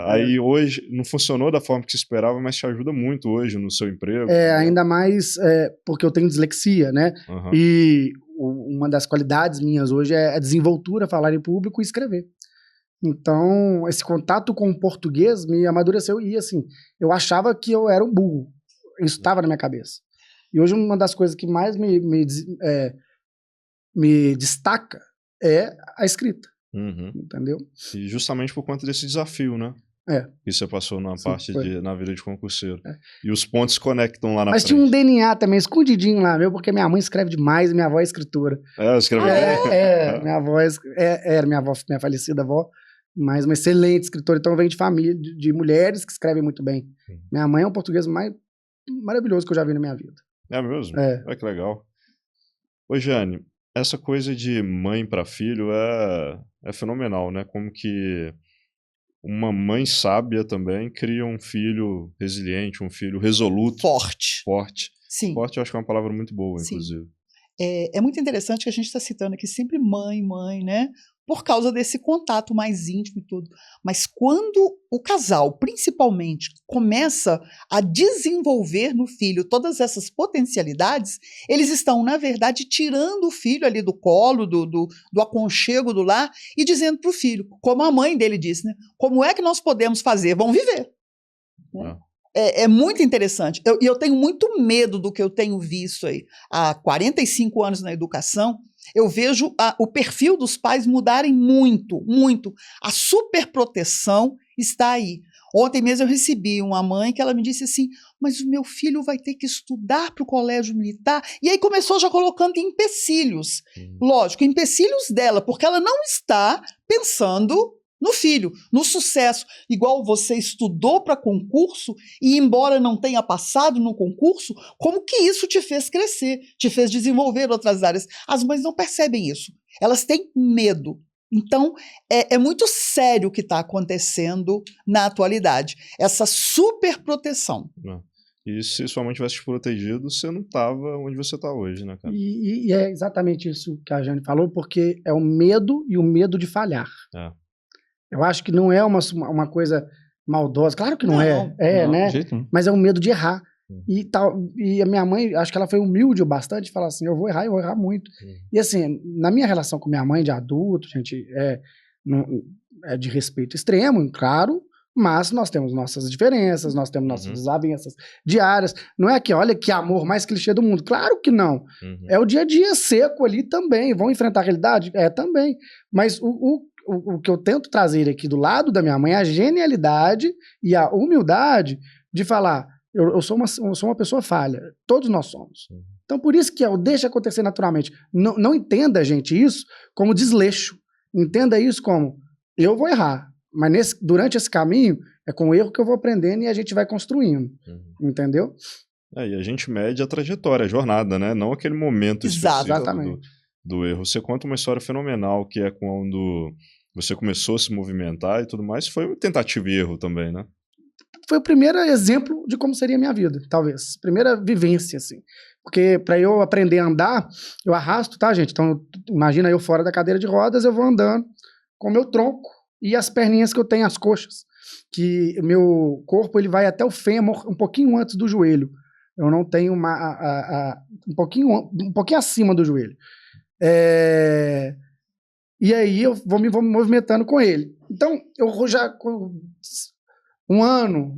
Aí hoje não funcionou da forma que você esperava, mas te ajuda muito hoje no seu emprego. Ainda mais porque eu tenho dislexia, né? E uma das qualidades minhas hoje é a desenvoltura, falar em público e escrever. Então, esse contato com o português me amadureceu e, assim, eu achava que eu era um burro. Isso estava na minha cabeça. E hoje uma das coisas que mais me destaca é a escrita. Entendeu? E justamente por conta desse desafio, né? Que você passou na na vida de concurseiro. E os pontos se conectam lá na frente. Mas tinha um DNA também, escondidinho lá, porque minha mãe escreve demais e minha avó é escritora. Escreve minha falecida avó, mas uma excelente escritora. Então vem de família, de mulheres que escrevem muito bem. Minha mãe é um português mais maravilhoso que eu já vi na minha vida. É mesmo? Que legal. Ô, Jane, essa coisa de mãe para filho é fenomenal, né? Como que uma mãe sábia também cria um filho resiliente, um filho resoluto, Forte. forte. Sim. Forte eu acho que é uma palavra muito boa, Sim. inclusive. É muito interessante que a gente está citando aqui sempre mãe, né? Por causa desse contato mais íntimo e tudo. Mas quando o casal, principalmente, começa a desenvolver no filho todas essas potencialidades, eles estão, na verdade, tirando o filho ali do colo, do aconchego do lar e dizendo para o filho, como a mãe dele disse, né? Como é que nós podemos fazer? Vamos viver. Né? É muito interessante. E eu tenho muito medo do que eu tenho visto aí. Há 45 anos na educação, eu vejo o perfil dos pais mudarem muito, muito. A superproteção está aí. Ontem mesmo eu recebi uma mãe que ela me disse assim, mas o meu filho vai ter que estudar para o colégio militar. E aí começou já colocando empecilhos. Lógico, empecilhos dela, porque ela não está pensando no filho, no sucesso. Igual você estudou para concurso e, embora não tenha passado no concurso, como que isso te fez crescer, te fez desenvolver outras áreas? As mães não percebem isso. Elas têm medo. Então, é muito sério o que está acontecendo na atualidade. Essa superproteção. E se sua mãe tivesse te protegido, você não estava onde você está hoje, né, cara? E é exatamente isso que a Jane falou, porque é o medo e o medo de falhar. Eu acho que não é uma coisa maldosa. Claro que não, né? Mas é um medo de errar. E a minha mãe, acho que ela foi humilde o bastante, falar assim, eu vou errar muito. E assim, na minha relação com minha mãe de adulto, gente, é de respeito extremo, claro, mas nós temos nossas diferenças, nós temos nossas desavenças diárias. Não é que, olha, que amor mais clichê do mundo. Claro que não. É o dia a dia seco ali também. Vão enfrentar a realidade? Também. Mas o que eu tento trazer aqui do lado da minha mãe é a genialidade e a humildade de falar, eu sou uma pessoa falha, todos nós somos. Então por isso que deixa acontecer naturalmente. Não entenda, gente, isso como desleixo. Entenda isso como, eu vou errar, mas durante esse caminho é com o erro que eu vou aprendendo e a gente vai construindo. Entendeu? E a gente mede a trajetória, a jornada, né? Não aquele momento específico do erro. Você conta uma história fenomenal, que é quando você começou a se movimentar e tudo mais. Foi uma tentativa e erro também, né? Foi o primeiro exemplo de como seria a minha vida, talvez. Primeira vivência, assim. Porque para eu aprender a andar, eu arrasto, tá, gente? Então, imagina eu fora da cadeira de rodas, eu vou andando com o meu tronco e as perninhas que eu tenho, as coxas. Que o meu corpo ele vai até o fêmur, um pouquinho antes do joelho. Eu não tenho um pouquinho acima do joelho. E aí eu vou me movimentando com ele. Então, eu já com 1 ano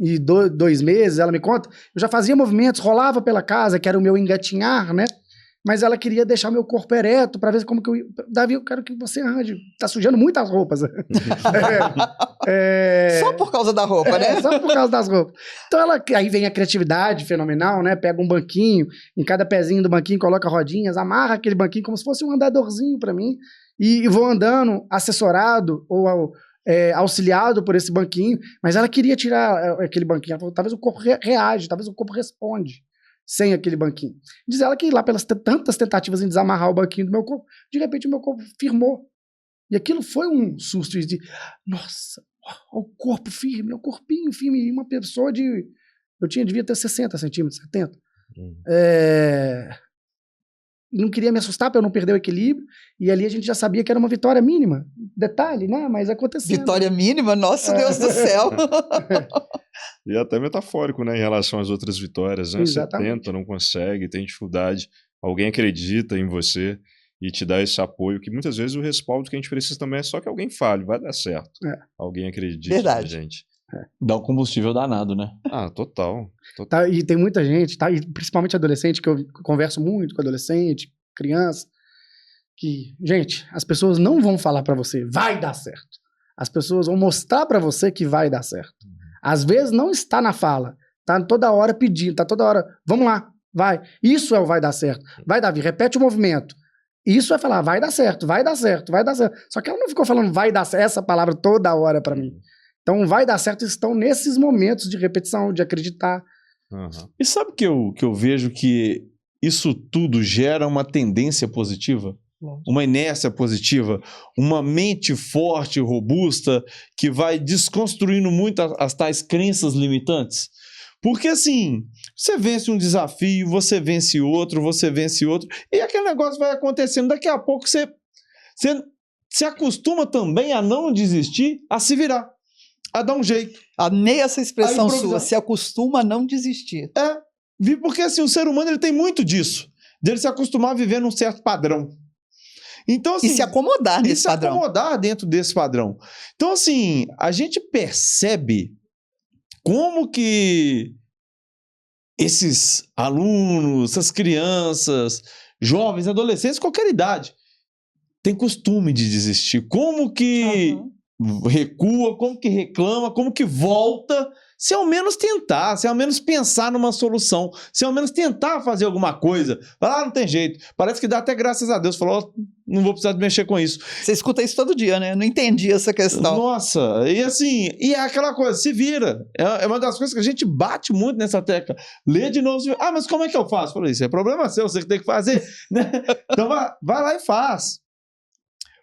e 2 meses, ela me conta, eu já fazia movimentos, rolava pela casa, que era o meu engatinhar, né? Mas ela queria deixar meu corpo ereto para ver como que eu... Davi, eu quero que você ande. Tá sujando muitas roupas. Só por causa da roupa, né? Só por causa das roupas. Então aí vem a criatividade fenomenal, né? Pega um banquinho, em cada pezinho do banquinho coloca rodinhas, amarra aquele banquinho como se fosse um andadorzinho para mim e vou andando assessorado ou auxiliado por esse banquinho, mas ela queria tirar aquele banquinho. Ela falou, talvez o corpo reage, talvez o corpo responde sem aquele banquinho. Diz ela que lá pelas tantas tentativas em desamarrar o banquinho do meu corpo, de repente o meu corpo firmou. E aquilo foi um susto de, nossa, o corpo firme, o corpinho firme, e uma pessoa devia ter 60 centímetros, 70. Não queria me assustar para eu não perder o equilíbrio, e ali a gente já sabia que era uma vitória mínima. Detalhe, né? Mas aconteceu. Vitória mínima? Nossa, Deus do céu! E até metafórico, né, em relação às outras vitórias, né? Exatamente. Você tenta, não consegue, tem dificuldade, alguém acredita em você e te dá esse apoio, que muitas vezes o respaldo que a gente precisa também é só que alguém fale, vai dar certo. Alguém acredite na gente. Dá um combustível danado, né? Total. Tá, e tem muita gente, tá, e principalmente adolescente, que eu converso muito com adolescente, criança, que, gente, as pessoas não vão falar pra você, vai dar certo. As pessoas vão mostrar pra você que vai dar certo. Às vezes não está na fala, tá toda hora pedindo, tá toda hora, vamos lá, vai. Isso é o vai dar certo. Vai, Davi, repete o movimento. Isso é falar, vai dar certo, vai dar certo, vai dar certo. Só que ela não ficou falando vai dar certo, essa palavra toda hora pra mim. Então, vai dar certo, estão nesses momentos de repetição, de acreditar. E sabe que eu vejo que isso tudo gera uma tendência positiva? Uma inércia positiva, uma mente forte, robusta, que vai desconstruindo muito as tais crenças limitantes. Porque assim, você vence um desafio, você vence outro, e aquele negócio vai acontecendo. Daqui a pouco você se acostuma também a não desistir, a se virar, a dar um jeito. Amei essa expressão sua, se acostuma a não desistir. Porque assim, o ser humano ele tem muito disso, dele se acostumar a viver num certo padrão. Então, assim, e se acomodar nesse padrão. E se acomodar dentro desse padrão. Então, assim, a gente percebe como que esses alunos, essas crianças, jovens, adolescentes, qualquer idade, têm costume de desistir. Como que recua, como que reclama, como que volta, se ao menos tentar, se ao menos pensar numa solução, se ao menos tentar fazer alguma coisa. Falar, não tem jeito. Parece que dá até graças a Deus. Falou, não vou precisar de mexer com isso. Você escuta isso todo dia, né? Eu não entendi essa questão. Nossa, e assim, e é aquela coisa, se vira. É uma das coisas que a gente bate muito nessa tecla. Lê de novo, mas como é que eu faço? Falei, isso é problema seu, você que tem que fazer. Né? Então vai lá e faz.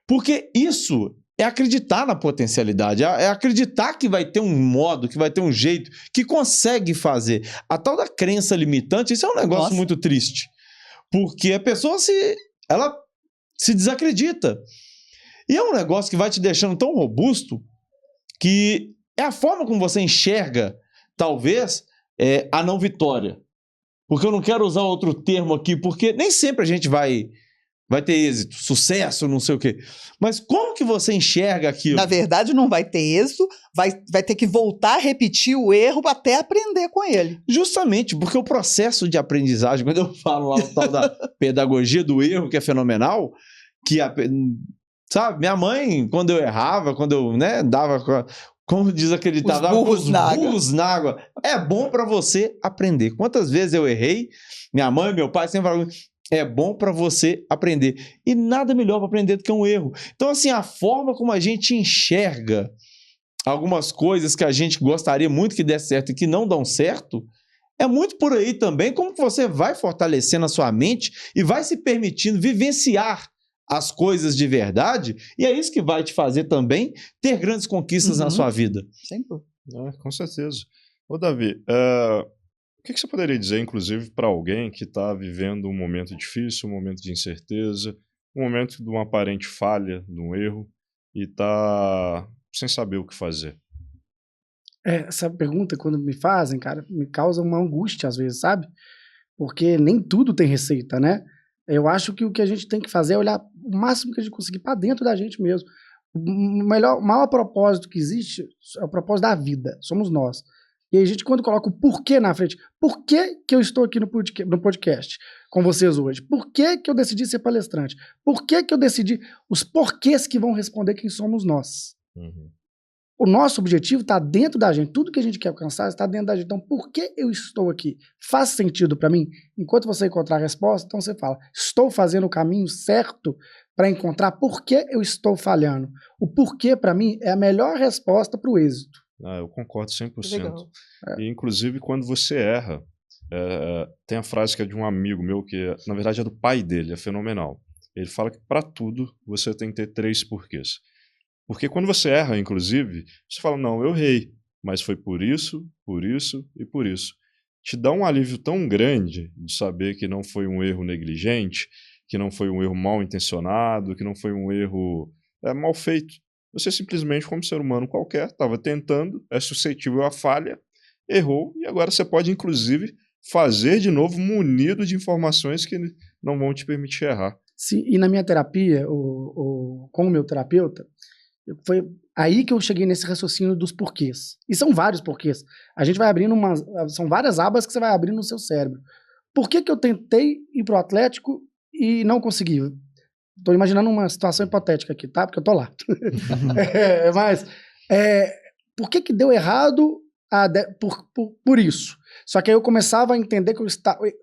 Porque isso é acreditar na potencialidade, é acreditar que vai ter um modo, que vai ter um jeito, que consegue fazer. A tal da crença limitante, isso é um negócio muito triste. Porque a pessoa ela se desacredita. E é um negócio que vai te deixando tão robusto que é a forma como você enxerga, talvez, a não vitória. Porque eu não quero usar outro termo aqui, porque nem sempre a gente vai ter êxito, sucesso, não sei o quê. Mas como que você enxerga aquilo? Na verdade, não vai ter êxito, vai ter que voltar a repetir o erro até aprender com ele. Justamente, porque o processo de aprendizagem, quando eu falo lá o tal da pedagogia do erro, que é fenomenal, sabe, minha mãe, quando eu errava, quando eu, dava, como diz aquele ditado, os burros na água, é bom para você aprender. Quantas vezes eu errei, minha mãe, meu pai sempre falavam, é bom para você aprender. E nada melhor para aprender do que um erro. Então, assim, a forma como a gente enxerga algumas coisas que a gente gostaria muito que desse certo e que não dão certo, é muito por aí também, como que você vai fortalecendo a sua mente e vai se permitindo vivenciar as coisas de verdade, e é isso que vai te fazer também ter grandes conquistas na sua vida. Sempre. Com certeza. Ô, Davi, o que você poderia dizer, inclusive, para alguém que está vivendo um momento difícil, um momento de incerteza, um momento de uma aparente falha, de um erro, e está sem saber o que fazer? Essa pergunta, quando me fazem, cara, me causa uma angústia às vezes, sabe? Porque nem tudo tem receita, né? Eu acho que o que a gente tem que fazer é olhar o máximo que a gente conseguir para dentro da gente mesmo. O maior propósito que existe é o propósito da vida, somos nós. E aí a gente, quando coloca o porquê na frente, por que eu estou aqui no podcast com vocês hoje? Por que eu decidi ser palestrante? Por que eu decidi os porquês que vão responder quem somos nós? O nosso objetivo está dentro da gente, tudo que a gente quer alcançar está dentro da gente. Então, por que eu estou aqui? Faz sentido para mim? Enquanto você encontrar a resposta, então você fala, estou fazendo o caminho certo para encontrar por que eu estou falhando. O porquê, para mim, é a melhor resposta para o êxito. Eu concordo 100%. Legal. E, inclusive, quando você erra, tem a frase que é de um amigo meu, que na verdade é do pai dele, é fenomenal. Ele fala que para tudo você tem que ter 3 porquês. Porque quando você erra, inclusive, você fala, não, eu errei, mas foi por isso e por isso. Te dá um alívio tão grande de saber que não foi um erro negligente, que não foi um erro mal intencionado, que não foi um erro mal feito. Você simplesmente, como ser humano qualquer, estava tentando, é suscetível à falha, errou, e agora você pode, inclusive, fazer de novo munido de informações que não vão te permitir errar. Sim, e na minha terapia, com o meu terapeuta, foi aí que eu cheguei nesse raciocínio dos porquês. E são vários porquês. A gente vai abrindo são várias abas que você vai abrindo no seu cérebro. Por que eu tentei ir pro Atlético e não consegui? Tô imaginando uma situação hipotética aqui, tá? Porque eu tô lá. Mas, por que deu errado por isso? Só que aí eu começava a entender que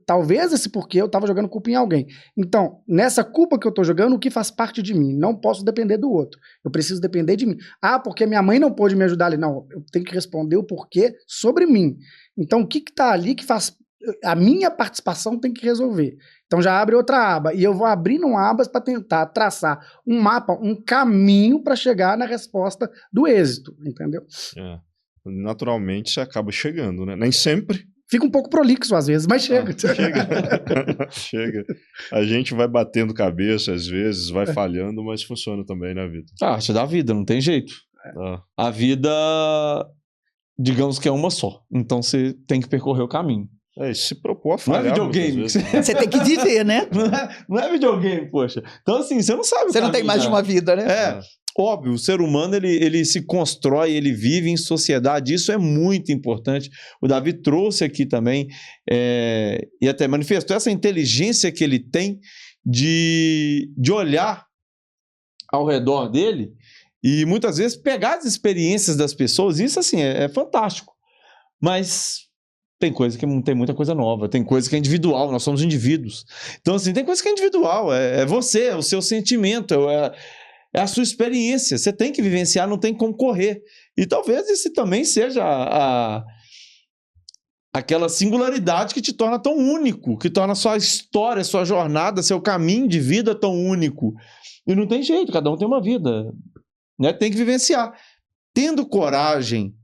talvez esse porquê eu estava jogando culpa em alguém. Então, nessa culpa que eu estou jogando, o que faz parte de mim? Não posso depender do outro. Eu preciso depender de mim. Porque minha mãe não pôde me ajudar ali. Não, eu tenho que responder o porquê sobre mim. Então, o que está ali que faz A minha participação tem que resolver. Então já abre outra aba. E eu vou abrindo abas para tentar traçar um mapa, um caminho para chegar na resposta do êxito, entendeu? Naturalmente você acaba chegando, né? Nem sempre. Fica um pouco prolixo às vezes, mas chega. Chega. Chega. A gente vai batendo cabeça às vezes, vai falhando, mas funciona também, né, Vitor? A arte da vida, não tem jeito. A vida, digamos que é uma só. Então você tem que percorrer o caminho. E se propor a Não é falhar videogame. Você tem que viver, né? Não é videogame, poxa. Então, assim, você não sabe o Você não tem caminho, mais de uma vida, né? Óbvio, o ser humano, ele se constrói, ele vive em sociedade, isso é muito importante. O Davi trouxe aqui também, e até manifestou essa inteligência que ele tem de olhar ao redor dele e muitas vezes pegar as experiências das pessoas, isso assim, é fantástico. Mas tem coisa que não tem muita coisa nova, tem coisa que é individual, nós somos indivíduos. Então, assim, tem coisa que é individual, é você, é o seu sentimento, é a sua experiência, você tem que vivenciar, não tem como correr. E talvez isso também seja aquela singularidade que te torna tão único, que torna a sua história, a sua jornada, seu caminho de vida tão único. E não tem jeito, cada um tem uma vida, né? Tem que vivenciar. Tendo coragem,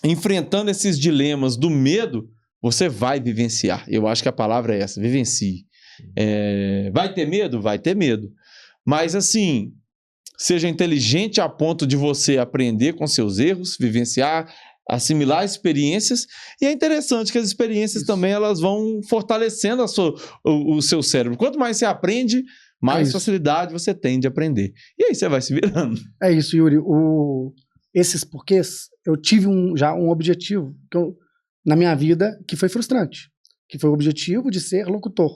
enfrentando esses dilemas do medo, você vai vivenciar. Eu acho que a palavra é essa, vivencie. Vai ter medo? Vai ter medo. Mas assim, seja inteligente a ponto de você aprender com seus erros, vivenciar, assimilar experiências. E é interessante que as experiências também elas vão fortalecendo o seu cérebro. Quanto mais você aprende, mais facilidade você tem de aprender. E aí você vai se virando. É isso, Yuri. Esses porquês, eu tive já um objetivo na minha vida que foi frustrante, que foi o objetivo de ser locutor.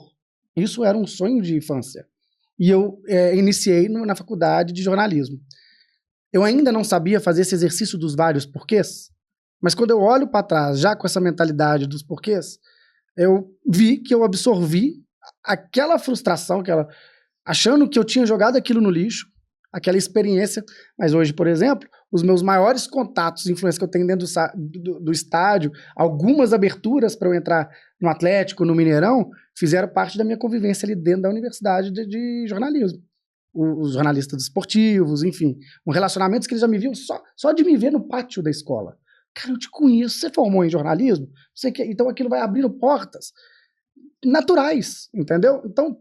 Isso era um sonho de infância. E eu iniciei na faculdade de jornalismo. Eu ainda não sabia fazer esse exercício dos vários porquês, mas quando eu olho para trás, já com essa mentalidade dos porquês, eu vi que eu absorvi aquela frustração, achando que eu tinha jogado aquilo no lixo, aquela experiência. Mas hoje, por exemplo, os meus maiores contatos, influência que eu tenho dentro do estádio, algumas aberturas para eu entrar no Atlético, no Mineirão, fizeram parte da minha convivência ali dentro da universidade de jornalismo. Os jornalistas esportivos, enfim. Relacionamentos que eles já me viam só de me ver no pátio da escola. Cara, eu te conheço, você formou em jornalismo? Então aquilo vai abrindo portas naturais, entendeu? Então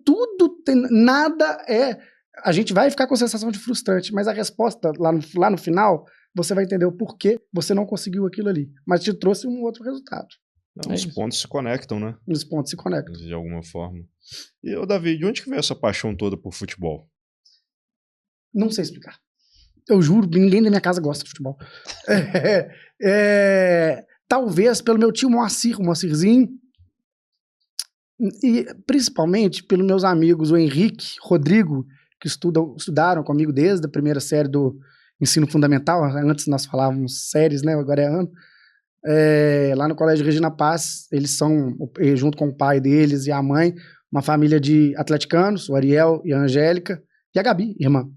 nada é... A gente vai ficar com a sensação de frustrante, mas a resposta lá no final, você vai entender o porquê você não conseguiu aquilo ali. Mas te trouxe um outro resultado. Os pontos se conectam, né? Os pontos se conectam. De alguma forma. E, Davi, de onde que veio essa paixão toda por futebol? Não sei explicar. Eu juro, ninguém da minha casa gosta de futebol. Talvez pelo meu tio Moacir, o Moacirzinho, e principalmente pelos meus amigos, o Henrique, Rodrigo, que estudaram comigo desde a primeira série do ensino fundamental. Antes nós falávamos séries, né? Agora é ano. Lá no Colégio Regina Paz, eles são, junto com o pai deles e a mãe, uma família de atleticanos, o Ariel e a Angélica, e a Gabi, irmã.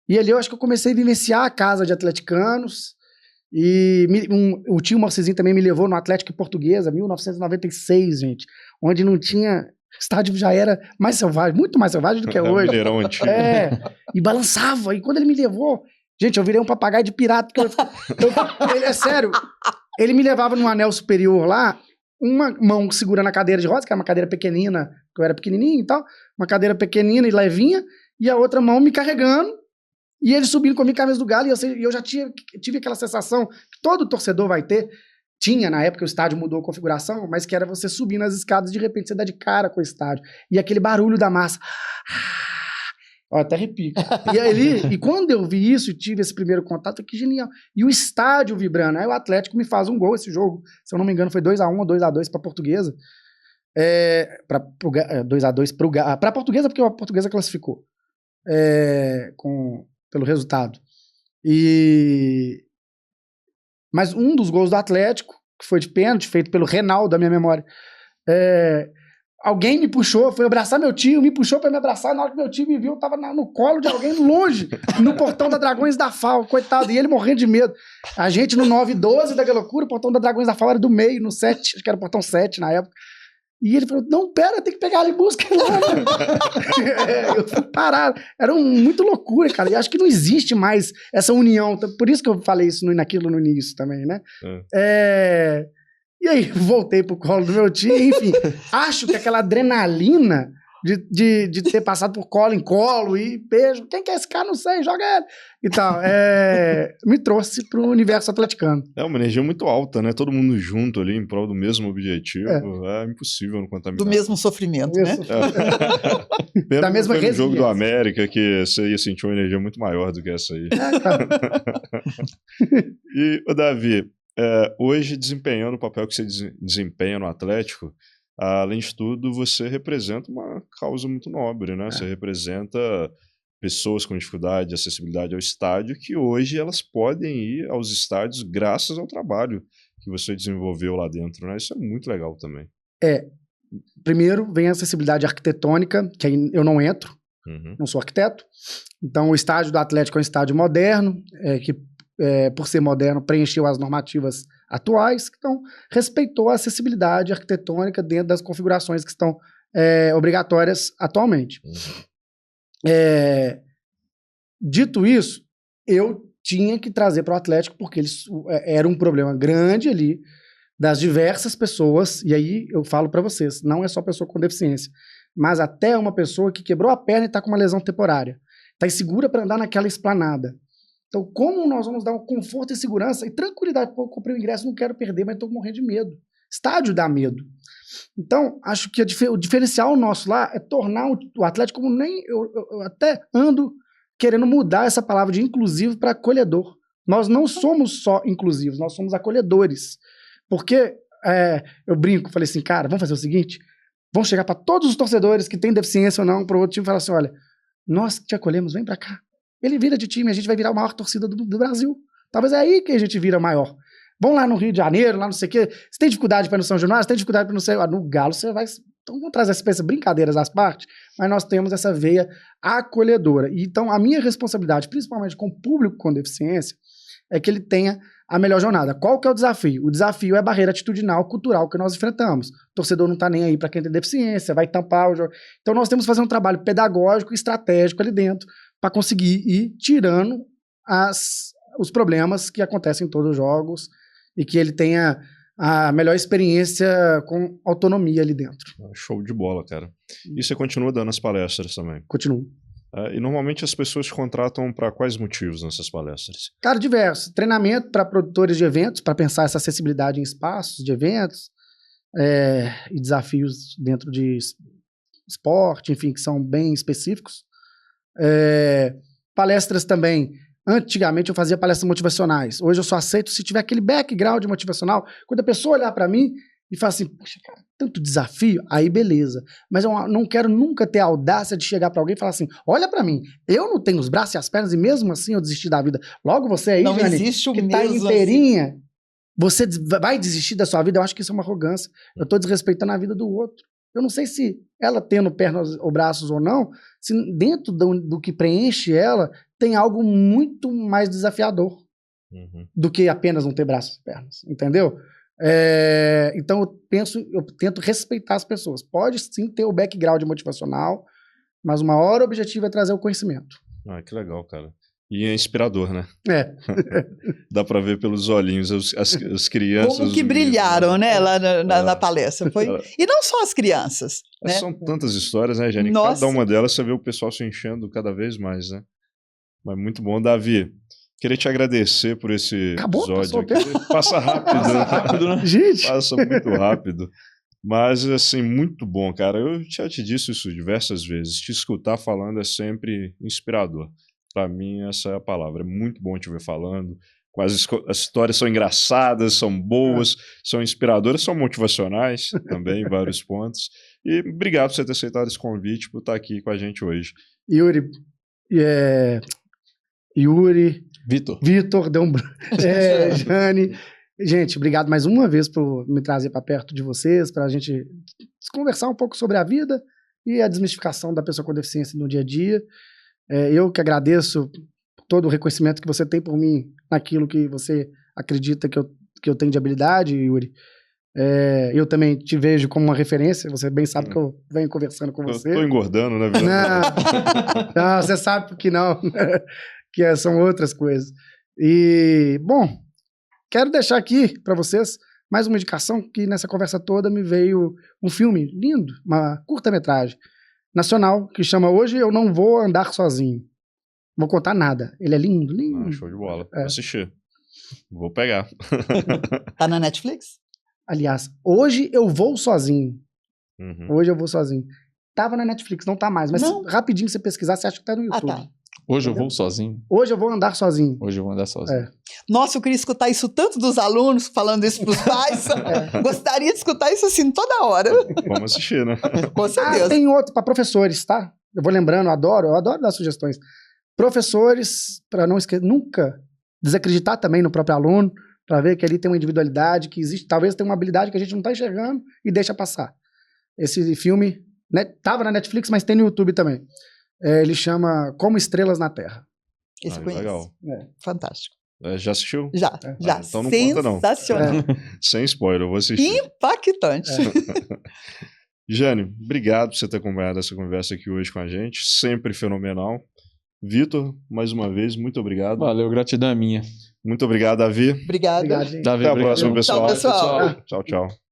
E ali eu acho que eu comecei a vivenciar a casa de atleticanos, e o tio Moacirzinho também me levou no Atlético Portuguesa, 1996, gente, onde não tinha... O estádio já era mais selvagem, muito mais selvagem do que é hoje. Mineirão antigo. E balançava. E quando ele me levou... Gente, eu virei um papagaio de pirata. É sério. Ele me levava num anel superior lá, uma mão segurando a cadeira de rodas, que era uma cadeira pequenina, que eu era pequenininho e tal, uma cadeira pequenina e levinha, e a outra mão me carregando, e ele subindo comigo com a mesa do Galo, e eu já tive aquela sensação que todo torcedor vai ter. Tinha, na época, o estádio mudou a configuração, mas que era você subir nas escadas e de repente você dá de cara com o estádio. E aquele barulho da massa. Ó, até arrepio. E quando eu vi isso e tive esse primeiro contato, que genial. E o estádio vibrando. Aí o Atlético me faz um gol esse jogo. Se eu não me engano, foi 2-1 ou 2-2 para a Portuguesa. 2-2 para a Portuguesa, porque a Portuguesa classificou pelo resultado. Mas um dos gols do Atlético, que foi de pênalti, feito pelo Reinaldo, da minha memória, alguém me puxou, foi abraçar meu tio, me puxou pra me abraçar, na hora que meu tio me viu, eu tava no colo de alguém longe, no portão da Dragões da FAO, coitado, e ele morrendo de medo. A gente no 9 e 12 daquela loucura, o portão da Dragões da FAO era do meio, no 7, acho que era o portão 7 na época. E ele falou, não, pera, tem que pegar ela em busca. Eu fui parar. Era muito loucura, cara. E acho que não existe mais essa união. Por isso que eu falei isso naquilo no início também, né? E aí, voltei pro colo do meu tio, enfim. Acho que aquela adrenalina de ter passado por colo em colo e beijo. Quem que é esse cara? Não sei, joga ele. E tal. Me trouxe pro universo atleticano. É uma energia muito alta, né? Todo mundo junto ali em prol do mesmo objetivo. É impossível não contaminar. Do mesmo sofrimento, né? Da mesma resiliência. No jogo do resiliência. América, que você ia sentir uma energia muito maior do que essa aí. E, ô Davi, hoje, desempenhando o papel que você desempenha no Atlético, além de tudo, você representa uma causa muito nobre, né? Você representa pessoas com dificuldade de acessibilidade ao estádio que hoje elas podem ir aos estádios graças ao trabalho que você desenvolveu lá dentro, né? Isso é muito legal também. Primeiro, vem a acessibilidade arquitetônica, que aí eu não entro, não sou arquiteto. Então, o estádio do Atlético é um estádio moderno, que, por ser moderno, preencheu as normativas atuais, então respeitou a acessibilidade arquitetônica dentro das configurações que estão obrigatórias atualmente. Dito isso, eu tinha que trazer para o Atlético, porque era um problema grande ali, das diversas pessoas, e aí eu falo para vocês, não é só pessoa com deficiência, mas até uma pessoa que quebrou a perna e está com uma lesão temporária, está insegura para andar naquela esplanada. Então, como nós vamos dar um conforto e segurança e tranquilidade? Pô, eu comprei o ingresso, não quero perder, mas estou morrendo de medo. Estádio dá medo. Então, acho que o diferencial nosso lá é tornar o Atlético como nem... Eu até ando querendo mudar essa palavra de inclusivo para acolhedor. Nós não somos só inclusivos, nós somos acolhedores. Porque eu brinco, falei assim, cara, vamos fazer o seguinte, vamos chegar para todos os torcedores que têm deficiência ou não, para o outro time e falar assim, olha, nós te acolhemos, vem para cá. Ele vira de time, a gente vai virar a maior torcida do Brasil. Talvez é aí que a gente vira maior. Vão lá no Rio de Janeiro, lá não sei o quê. Você tem dificuldade para ir no São Januário? Você tem dificuldade para ir no sei, no Galo, você vai... Então vamos trazer essas brincadeiras às partes, mas nós temos essa veia acolhedora. E, então a minha responsabilidade, principalmente com o público com deficiência, é que ele tenha a melhor jornada. Qual que é o desafio? O desafio é a barreira atitudinal, cultural que nós enfrentamos. O torcedor não está nem aí para quem tem deficiência, vai tampar o jogo. Então nós temos que fazer um trabalho pedagógico e estratégico ali dentro para conseguir ir tirando os problemas que acontecem em todos os jogos e que ele tenha a melhor experiência com autonomia ali dentro. Show de bola, cara. E você continua dando as palestras também? Continuo. E normalmente as pessoas te contratam para quais motivos nessas palestras? Cara, diversos. Treinamento para produtores de eventos, para pensar essa acessibilidade em espaços de eventos e desafios dentro de esporte, enfim, que são bem específicos. Palestras também. Antigamente eu fazia palestras motivacionais. Hoje eu só aceito se tiver aquele background motivacional. Quando a pessoa olhar para mim e falar assim, poxa, cara, tanto desafio, aí beleza. Mas eu não quero nunca ter a audácia de chegar para alguém e falar assim, olha para mim, eu não tenho os braços e as pernas e mesmo assim eu desisti da vida. Logo você aí, não Jane, existe o que tá mesmo inteirinha, assim. Você vai desistir da sua vida? Eu acho que isso é uma arrogância. Eu tô desrespeitando a vida do outro. Eu não sei se ela tendo pernas ou braços ou não, se dentro do que preenche ela, tem algo muito mais desafiador do que apenas não ter braços e pernas, entendeu? Então eu tento respeitar as pessoas. Pode sim ter o background motivacional, mas o maior objetivo é trazer o conhecimento. Que legal, cara. E é inspirador, né? Dá pra ver pelos olhinhos as crianças. Como que brilharam, né, lá na palestra. Foi... E não só as crianças. Né? São tantas histórias, né, Jane? Nossa. Cada uma delas você vê o pessoal se enchendo cada vez mais, né? Mas muito bom. Davi, queria te agradecer por esse episódio aqui. Passa rápido. Passa rápido, né? Gente! Passa muito rápido. Mas, assim, muito bom, cara. Eu já te disse isso diversas vezes. Te escutar falando é sempre inspirador. Para mim, essa é a palavra. É muito bom te ver falando. As histórias são engraçadas, são boas, são inspiradoras, são motivacionais também, em vários pontos. E obrigado por você ter aceitado esse convite, por estar aqui com a gente hoje. Yuri, Vitor, Jane. Gente, obrigado mais uma vez por me trazer para perto de vocês, para a gente conversar um pouco sobre a vida e a desmistificação da pessoa com deficiência no dia a dia. Eu que agradeço todo o reconhecimento que você tem por mim naquilo que você acredita que eu tenho de habilidade, Yuri. Eu também te vejo como uma referência, você bem sabe que eu venho conversando com você. Eu tô engordando, né? Não, você sabe que não, que são outras coisas. E, bom, quero deixar aqui para vocês mais uma indicação que nessa conversa toda me veio um filme lindo, uma curta-metragem nacional que chama Hoje Eu Não Vou Andar Sozinho. Não vou contar nada. Ele é lindo, lindo. Show de bola. Vou assistir. Vou pegar. Tá na Netflix? Aliás, Hoje Eu Vou Sozinho. Uhum. Hoje Eu Vou Sozinho. Tava na Netflix, não tá mais. Mas rapidinho você pesquisar, você acha que tá no YouTube. Tá. Hoje eu vou sozinho. Hoje eu vou andar sozinho. Hoje eu vou andar sozinho. Nossa, eu queria escutar isso tanto dos alunos, falando isso pros pais. Gostaria de escutar isso assim toda hora. Vamos assistir, né? Com certeza. Tem outro para professores, tá? Eu vou lembrando, eu adoro dar sugestões. Professores, para não esquecer, nunca desacreditar também no próprio aluno, para ver que ali tem uma individualidade, que existe, talvez tenha uma habilidade que a gente não tá enxergando e deixa passar. Esse filme, né, tava na Netflix, mas tem no YouTube também. Ele chama Como Estrelas na Terra. Esse eu conheço. Legal. Fantástico. Já assistiu? Já. Então não conta, não. Sensacional. Sem spoiler, eu vou assistir. Impactante. Jane, obrigado por você ter acompanhado essa conversa aqui hoje com a gente. Sempre fenomenal. Vitor, mais uma vez, muito obrigado. Valeu, gratidão é minha. Muito obrigado, Davi. Obrigada. Obrigado, gente. Davi, Até a próxima, pessoal. Tchau, pessoal. Tchau, tchau.